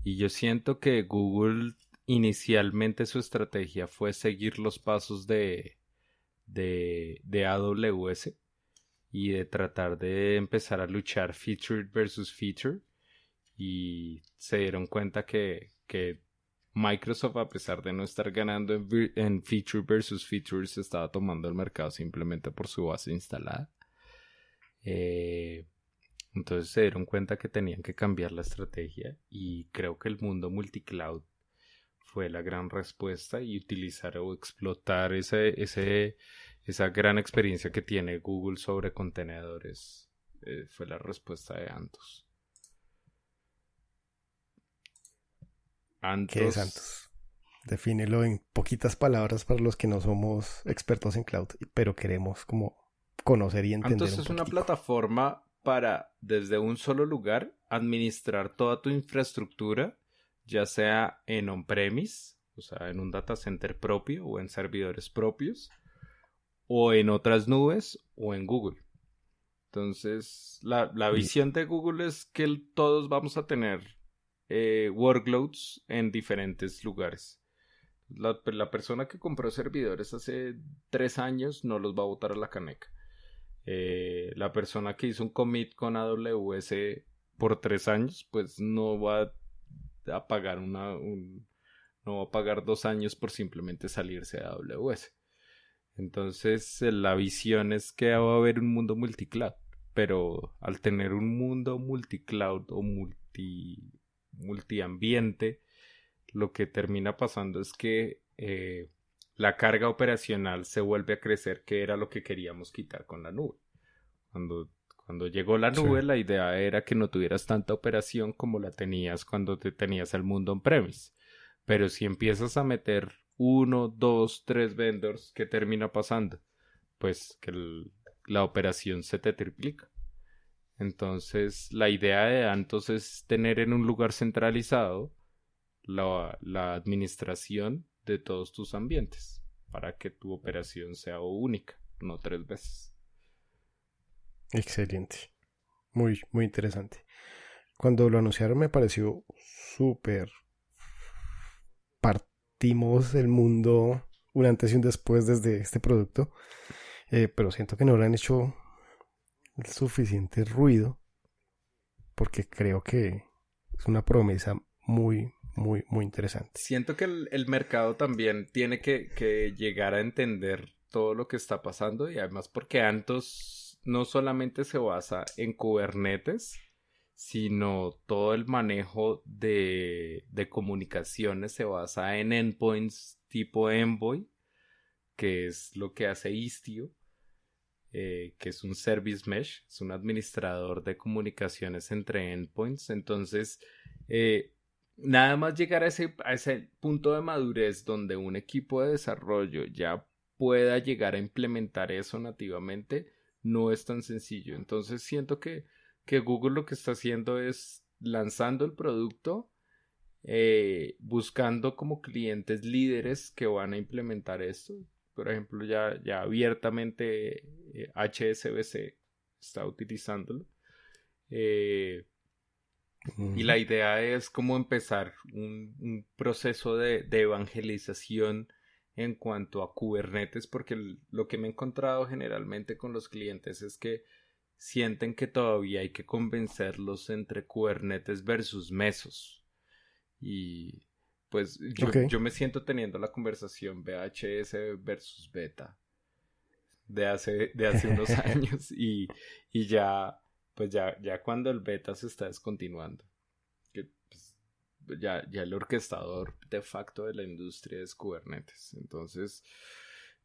Y yo siento que Google inicialmente su estrategia fue seguir los pasos de AWS y de tratar de empezar a luchar feature versus feature y se dieron cuenta que Microsoft, a pesar de no estar ganando en feature versus feature, se estaba tomando el mercado simplemente por su base instalada. Entonces se dieron cuenta que tenían que cambiar la estrategia y creo que el mundo multicloud fue la gran respuesta y utilizar o explotar esa gran experiencia que tiene Google sobre contenedores fue la respuesta de Antos. ¿Qué es Antos, Antos? Defínelo en poquitas palabras para los que no somos expertos en cloud, pero queremos como conocer y entender Antos un es una poquitico. plataforma para, desde un solo lugar, administrar toda tu infraestructura, ya sea en on-premise, o sea, en un data center propio o en servidores propios, o en otras nubes o en Google. Entonces, la Bien. visión de Google es que todos vamos a tener workloads en diferentes lugares. La persona que compró servidores hace 3 años no los va a botar a la caneca. La persona que hizo un commit con AWS por 3 años, pues no va a pagar no va a pagar 2 años por simplemente salirse de AWS. Entonces, la visión es que va a haber un mundo multicloud, pero al tener un mundo multicloud o multiambiente, lo que termina pasando es que la carga operacional se vuelve a crecer, que era lo que queríamos quitar con la nube. Cuando llegó la Sí. nube, la idea era que no tuvieras tanta operación como la tenías cuando te tenías el mundo on-premise. Pero si empiezas a meter uno, dos, tres vendors, ¿qué termina pasando? Pues que la operación se te triplica. Entonces, la idea de Antos es tener en un lugar centralizado la administración de todos tus ambientes. para que tu operación sea única, no 3 veces. Excelente. Muy, muy interesante. Cuando lo anunciaron me pareció súper. Partimos el mundo un antes y un después desde este producto. Pero siento que no le han hecho el suficiente ruido porque creo que es una promesa muy, muy, muy interesante. Siento que el mercado también tiene que llegar a entender todo lo que está pasando y además porque Antos no solamente se basa en Kubernetes, sino todo el manejo de comunicaciones se basa en endpoints tipo Envoy, que es lo que hace Istio, que es un service mesh, es un administrador de comunicaciones entre endpoints. Entonces, nada más llegar a ese punto de madurez donde un equipo de desarrollo ya pueda llegar a implementar eso nativamente, no es tan sencillo. Entonces, siento que Google lo que está haciendo es lanzando el producto, buscando como clientes líderes que van a implementar esto. Por ejemplo, ya abiertamente HSBC está utilizándolo. Y la idea es como empezar un proceso de evangelización en cuanto a Kubernetes, porque lo que me he encontrado generalmente con los clientes es que sienten que todavía hay que convencerlos entre Kubernetes versus Mesos. Y pues Ok. yo me siento teniendo la conversación VHS versus Beta de hace unos años y ya, pues ya cuando el Beta se está descontinuando, que pues, ya el orquestador de facto de la industria es Kubernetes. Entonces,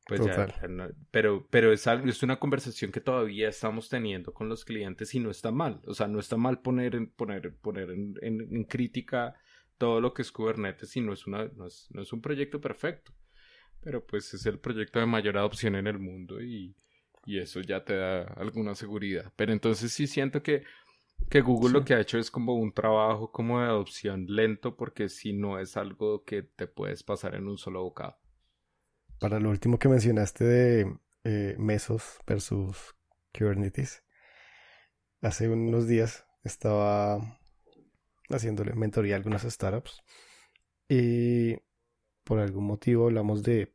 pues Total. ya no, pero es una conversación que todavía estamos teniendo con los clientes y no está mal. O sea, no está mal poner en crítica todo lo que es Kubernetes y no es un proyecto perfecto. Pero pues es el proyecto de mayor adopción en el mundo y eso ya te da alguna seguridad. Pero entonces sí siento que Google Sí. lo que ha hecho es como un trabajo como de adopción lento porque si no es algo que te puedes pasar en un solo bocado. Para lo último que mencionaste de Mesos versus Kubernetes, hace unos días estaba haciéndole mentoría a algunas startups y por algún motivo hablamos de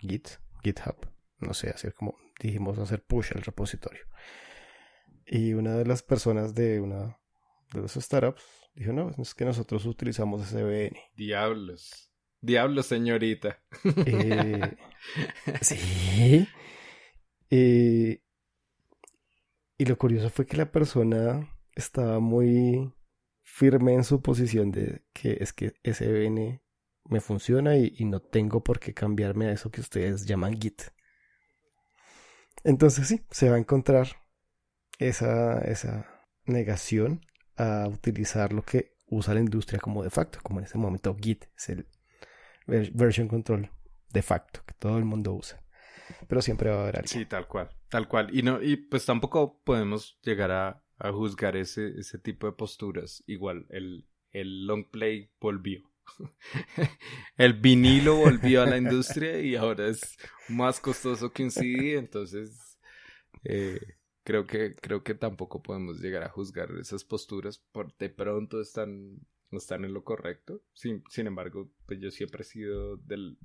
Git, GitHub, no sé, hacer como dijimos hacer push al repositorio. Y una de las personas de una de las startups dijo, no, es que nosotros utilizamos SVN. Diablos. Diablos, señorita. Eh, sí. Eh, y lo curioso fue que la persona estaba muy firme en su posición de que es que SVN me funciona y no tengo por qué cambiarme a eso que ustedes llaman Git. Entonces sí, se va a encontrar esa negación a utilizar lo que usa la industria como de facto, como en este momento Git es el version control de facto que todo el mundo usa. Pero siempre va a haber alguien. Sí, tal cual, tal cual. Y pues tampoco podemos llegar a juzgar ese tipo de posturas. Igual, el long play volvió. El vinilo volvió a la industria y ahora es más costoso que un CD, entonces eh, creo que tampoco podemos llegar a juzgar esas posturas por de pronto están en lo correcto. Sin embargo, pues yo siempre he sido del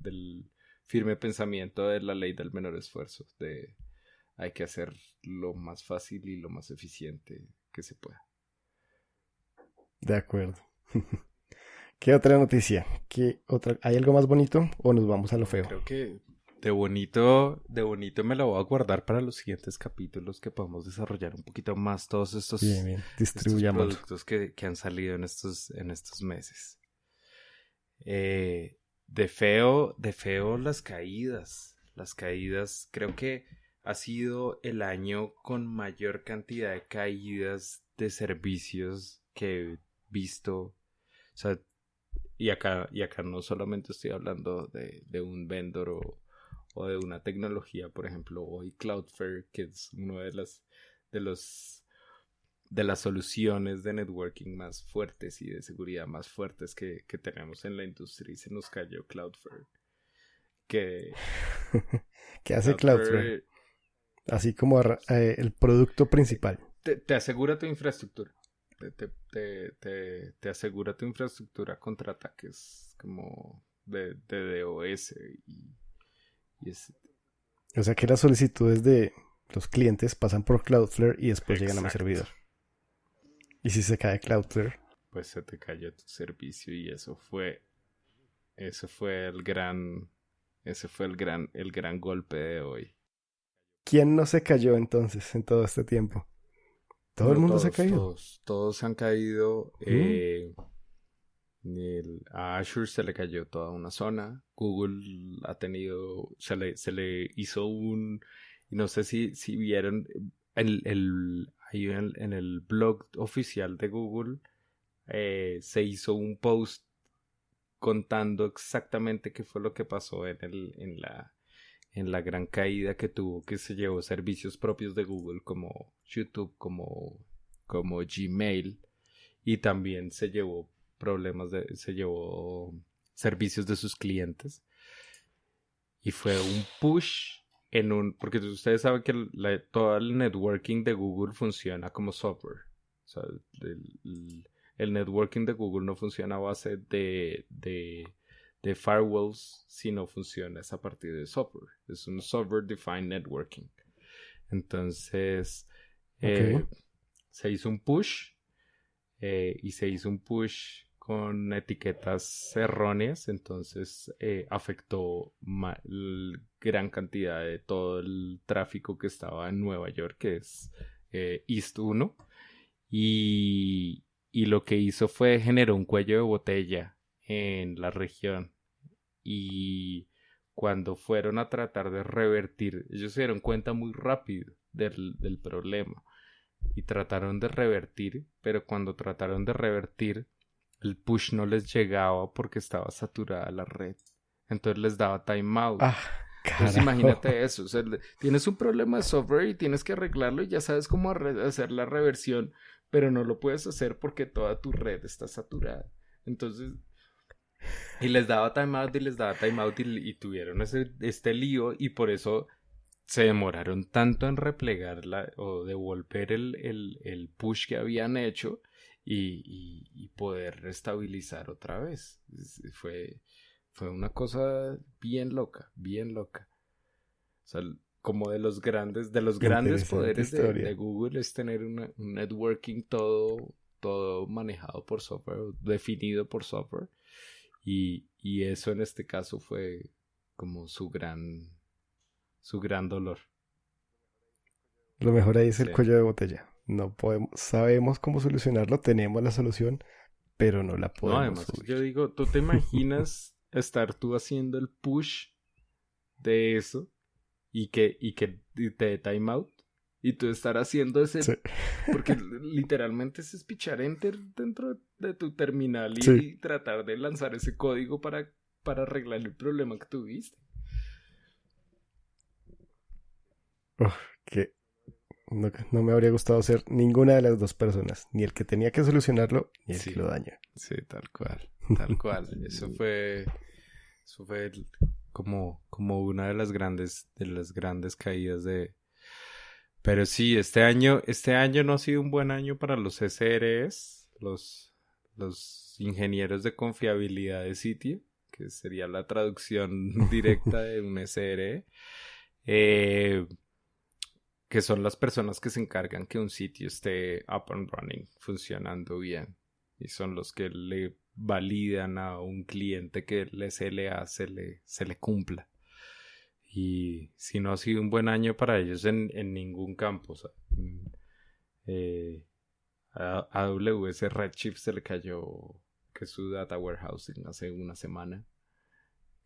firme pensamiento de la ley del menor esfuerzo, de hay que hacer lo más fácil y lo más eficiente que se pueda. De acuerdo. ¿Qué otra noticia? ¿Qué otra? ¿Hay algo más bonito o nos vamos a lo feo? Creo que de bonito me lo voy a guardar para los siguientes capítulos que podamos desarrollar un poquito más todos Bien, estos, bien. estos Distribuyámoslo. productos que han salido en estos meses. De feo las caídas. Las caídas, creo que ha sido el año con mayor cantidad de caídas de servicios que he visto. O sea, y acá no solamente estoy hablando de un vendor o de una tecnología, por ejemplo, hoy Cloudflare, que es uno de los de las soluciones de networking más fuertes y de seguridad más fuertes que tenemos en la industria y se nos cayó Cloudflare. que ¿Qué hace Cloudflare? Así como el producto principal. Te asegura tu infraestructura. Te asegura tu infraestructura contra ataques como de DOS y ese. O sea que las solicitudes de los clientes pasan por Cloudflare y después llegan a mi servidor. Y si se cae Cloudflare, pues se te cayó tu servicio y eso fue el gran golpe de hoy. ¿Quién no se cayó entonces en todo este tiempo? ¿Todo el mundo se ha caído? Todos se han caído. A Azure se le cayó toda una zona. Google ha tenido, se le hizo y no sé si vieron ahí en el blog oficial de Google, se hizo un post contando exactamente qué fue lo que pasó en la gran caída que tuvo, que se llevó servicios propios de Google como YouTube, como Gmail, y también se llevó servicios de sus clientes, y fue un push porque ustedes saben que todo el networking de Google funciona como software. O sea, el networking de Google no funciona a base de firewalls, sino funciona a partir de software. Es un software defined networking. Entonces, se hizo un push, y se hizo un push con etiquetas erróneas, entonces afectó gran cantidad de todo el tráfico que estaba en Nueva York, que es East 1, y lo que hizo fue generar un cuello de botella en la región. Y cuando fueron a tratar de revertir, ellos se dieron cuenta muy rápido del problema y trataron de revertir, pero cuando trataron de revertir, el push no les llegaba porque estaba saturada la red. Entonces les daba timeout. Entonces imagínate eso. O sea, tienes un problema de software y tienes que arreglarlo y ya sabes cómo hacer la reversión, pero no lo puedes hacer porque toda tu red está saturada. Entonces, y les daba timeout y tuvieron este lío, y por eso se demoraron tanto en replegarla o devolver el push que habían hecho y poder restabilizar otra vez. Fue una cosa bien loca, bien loca. O sea, como de los grandes poderes de Google es tener un networking todo manejado por software, definido por software. Y eso en este caso fue como su gran dolor. Lo mejor ahí es el cuello de botella. No sabemos cómo solucionarlo, tenemos la solución, pero no la podemos además, subir. yo digo, ¿tú te imaginas estar tú haciendo el push de eso y que te dé timeout? Y tú estar haciendo ese... Sí. Porque literalmente es pichar enter dentro de tu terminal y tratar de lanzar ese código para arreglar el problema que tuviste. Que no me habría gustado ser ninguna de las dos personas, ni el que tenía que solucionarlo, ni el que lo dañó. Sí, tal cual. Eso fue como una de las grandes caídas de... Pero sí, este año no ha sido un buen año para los SREs, los ingenieros de confiabilidad de sitio, que sería la traducción directa de un SRE. Que son las personas que se encargan que un sitio esté up and running, funcionando bien. Y son los que le validan a un cliente que el SLA se le cumpla. Y si no ha sido un buen año para ellos en ningún campo. O sea, a AWS Redshift se le cayó que su data warehousing hace una semana.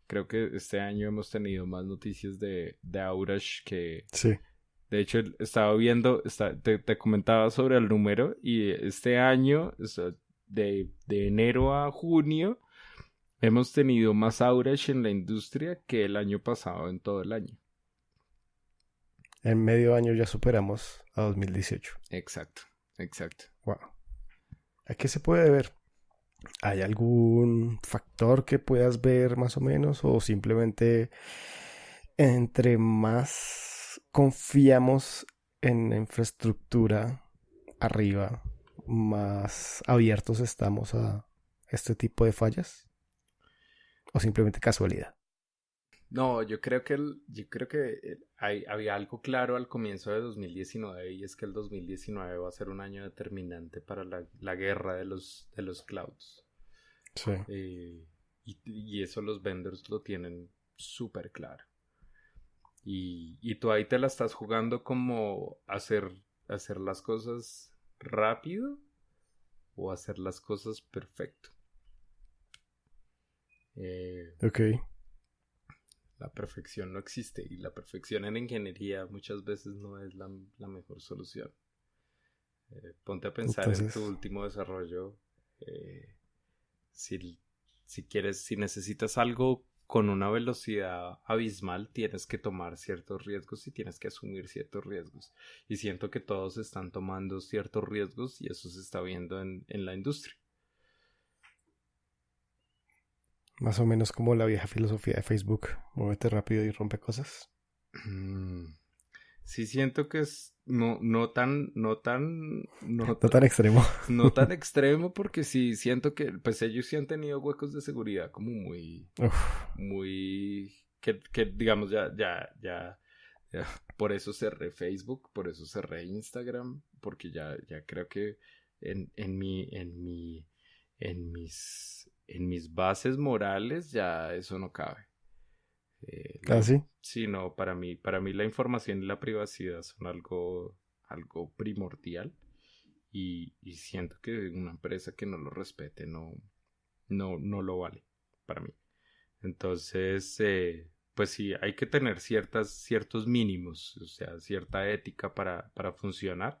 Creo que este año hemos tenido más noticias de outage que... Sí. De hecho, estaba viendo, te comentaba sobre el número, y este año, o sea, de enero a junio, hemos tenido más outage en la industria que el año pasado en todo el año. En medio año ya superamos a 2018. Exacto. Wow. ¿A qué se puede ver? ¿Hay algún factor que puedas ver más o menos? ¿O simplemente entre más confiamos en la infraestructura arriba, más abiertos estamos a este tipo de fallas? ¿O simplemente casualidad? No, yo creo que había algo claro al comienzo de 2019 y es que el 2019 va a ser un año determinante para la guerra de los clouds. Sí. Y eso los vendors lo tienen súper claro. Y tú ahí te la estás jugando como hacer las cosas rápido o hacer las cosas perfecto. Eh, Ok. la perfección no existe y la perfección en ingeniería muchas veces no es la mejor solución. Ponte a pensar en tu Entonces, último desarrollo. eh, si, si quieres, si necesitas algo con una velocidad abismal, tienes que tomar ciertos riesgos y tienes que asumir ciertos riesgos. Y siento que todos están tomando ciertos riesgos y eso se está viendo en la industria. más o menos como la vieja filosofía de Facebook, muévete rápido y rompe cosas. Sí siento que es No tan extremo. no tan extremo porque sí siento que pues ellos sí han tenido huecos de seguridad como Uf, muy que digamos ya por eso cerré Facebook, por eso cerré Instagram, porque ya creo que en mis bases morales ya eso no cabe. ¿ah, sí? Sí, no, para mí la información y la privacidad son algo primordial y siento que una empresa que no lo respete no lo vale para mí. Entonces, pues sí, hay que tener ciertos mínimos, o sea, cierta ética para funcionar.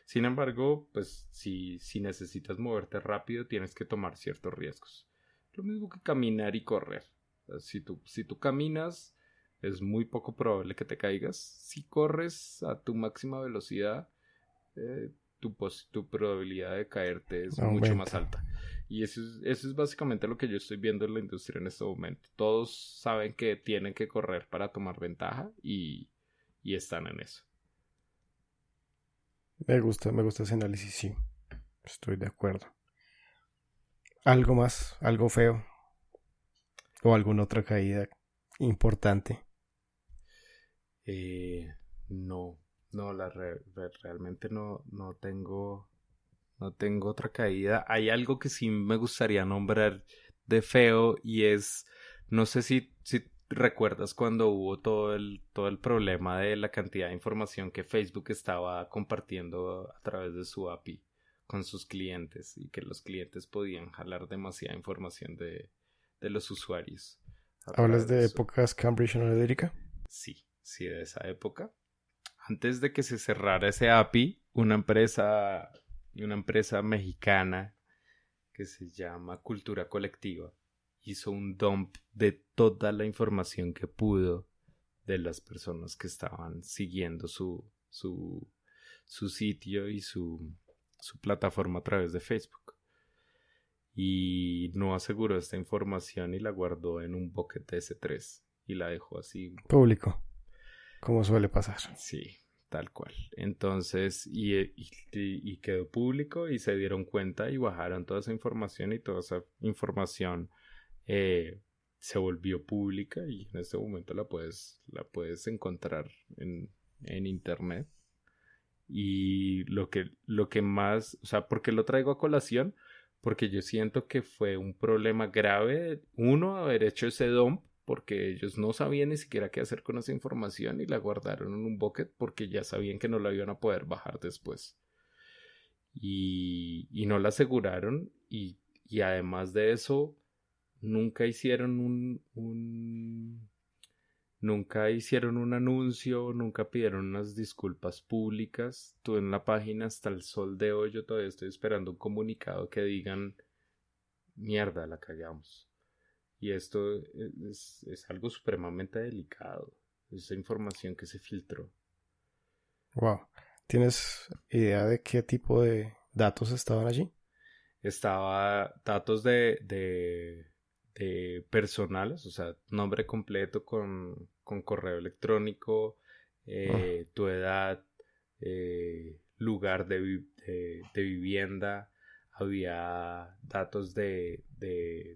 Sin embargo, pues si necesitas moverte rápido, tienes que tomar ciertos riesgos. Lo mismo que caminar y correr. O sea, si tú caminas, es muy poco probable que te caigas. Si corres a tu máxima velocidad, tu probabilidad de caerte es mucho más Aumenta. alta. Y eso es básicamente lo que yo estoy viendo en la industria en este momento. Todos saben que tienen que correr para tomar ventaja y están en eso. Me gusta ese análisis, sí. Estoy de acuerdo. ¿Algo más? ¿Algo feo? ¿O alguna otra caída importante? Eh, no, no, realmente no tengo otra caída. Hay algo que sí me gustaría nombrar de feo y es, no sé si recuerdas cuando hubo todo el problema de la cantidad de información que Facebook estaba compartiendo a través de su API con sus clientes y que los clientes podían jalar demasiada información de los usuarios a ¿Hablas través de de su... épocas Cambridge Analytica? Sí, sí, de esa época. Antes de que se cerrara ese API, una empresa mexicana que se llama Cultura Colectiva hizo un dump de toda la información que pudo de las personas que estaban siguiendo su sitio y su plataforma a través de Facebook. Y no aseguró esta información y la guardó en un bucket S3 y la dejó así. Público, como suele pasar. Sí, tal cual. Entonces, y quedó público y se dieron cuenta y bajaron toda esa información y toda esa información eh, se volvió pública y en este momento la puedes encontrar en internet. Y lo que más, o sea, ¿por qué lo traigo a colación? Porque yo siento que fue un problema grave, uno, haber hecho ese dump, porque ellos no sabían ni siquiera qué hacer con esa información y la guardaron en un bucket porque ya sabían que no la iban a poder bajar después. Y no la aseguraron y además de eso, nunca hicieron nunca hicieron un anuncio, nunca pidieron unas disculpas públicas. Tú en la página hasta el sol de hoy yo todavía estoy esperando un comunicado que digan mierda, la cagamos. Y esto es algo supremamente delicado. Esa información que se filtró. Wow. ¿Tienes idea de qué tipo de datos estaban allí? estaba datos de personales, o sea, nombre completo con correo electrónico, tu edad, lugar de vivienda, había datos de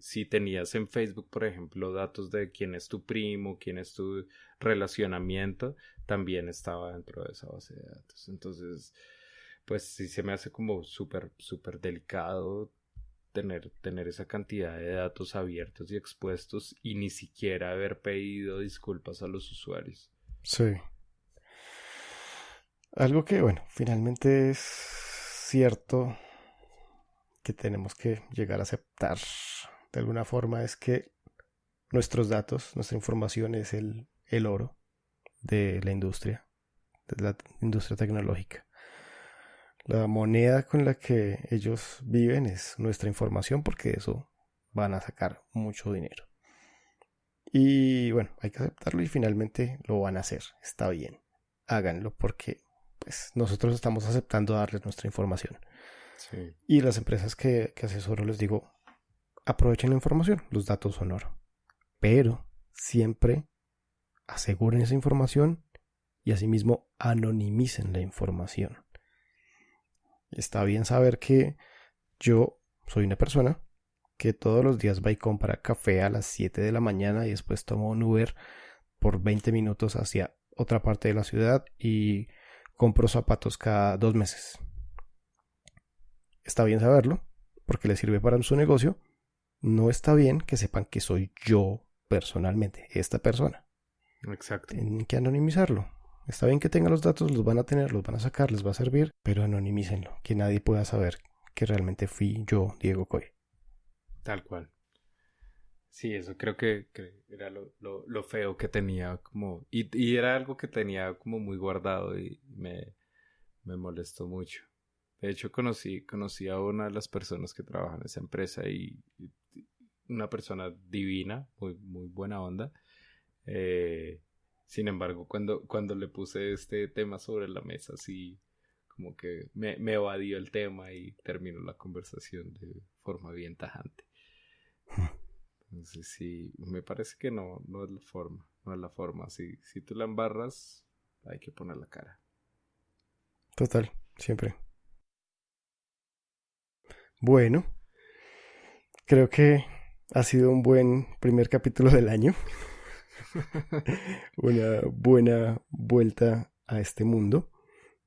si tenías en Facebook, por ejemplo, datos de quién es tu primo, quién es tu relacionamiento, también estaba dentro de esa base de datos. Entonces, pues sí se me hace como súper, súper delicado tener esa cantidad de datos abiertos y expuestos y ni siquiera haber pedido disculpas a los usuarios. Sí. Algo que, bueno, finalmente es cierto que tenemos que llegar a aceptar de alguna forma es que nuestros datos, nuestra información es el oro de la industria tecnológica. La moneda con la que ellos viven es nuestra información porque de eso van a sacar mucho dinero. Y bueno, hay que aceptarlo y finalmente lo van a hacer. Está bien. Háganlo porque pues nosotros estamos aceptando darles nuestra información. Sí. Y las empresas que asesoro les digo, aprovechen la información, los datos son oro. Pero siempre aseguren esa información y asimismo anonimicen la información. Está bien saber que yo soy una persona que todos los días va y compra café a las 7 de la mañana y después toma un Uber por 20 minutos hacia otra parte de la ciudad y compro zapatos cada 2 meses. Está bien saberlo porque le sirve para su negocio. No está bien que sepan que soy yo personalmente, esta persona. Exacto. Tienen que anonimizarlo. Está bien que tengan los datos, los van a tener, los van a sacar, les va a servir, pero anonimícenlo, que nadie pueda saber que realmente fui yo, Diego Coy. Tal cual. Sí, eso creo que era lo feo que tenía como... Y era algo que tenía como muy guardado y me molestó mucho. De hecho, conocí a una de las personas que trabaja en esa empresa y una persona divina, muy, muy buena onda. Sin embargo, cuando le puse este tema sobre la mesa, sí, como que me evadió el tema y terminó la conversación de forma bien tajante. Entonces sí, me parece que no es la forma, no es la forma. Si tú la embarras, hay que poner la cara. Total, siempre. Bueno, creo que ha sido un buen primer capítulo del año. Una buena vuelta a este mundo.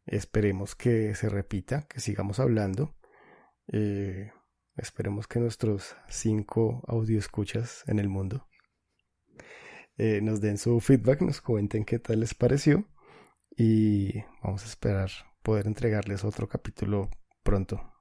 Esperemos que se repita, que sigamos hablando. Esperemos que nuestros 5 audio escuchas en el mundo nos den su feedback, nos comenten qué tal les pareció y vamos a esperar poder entregarles otro capítulo pronto.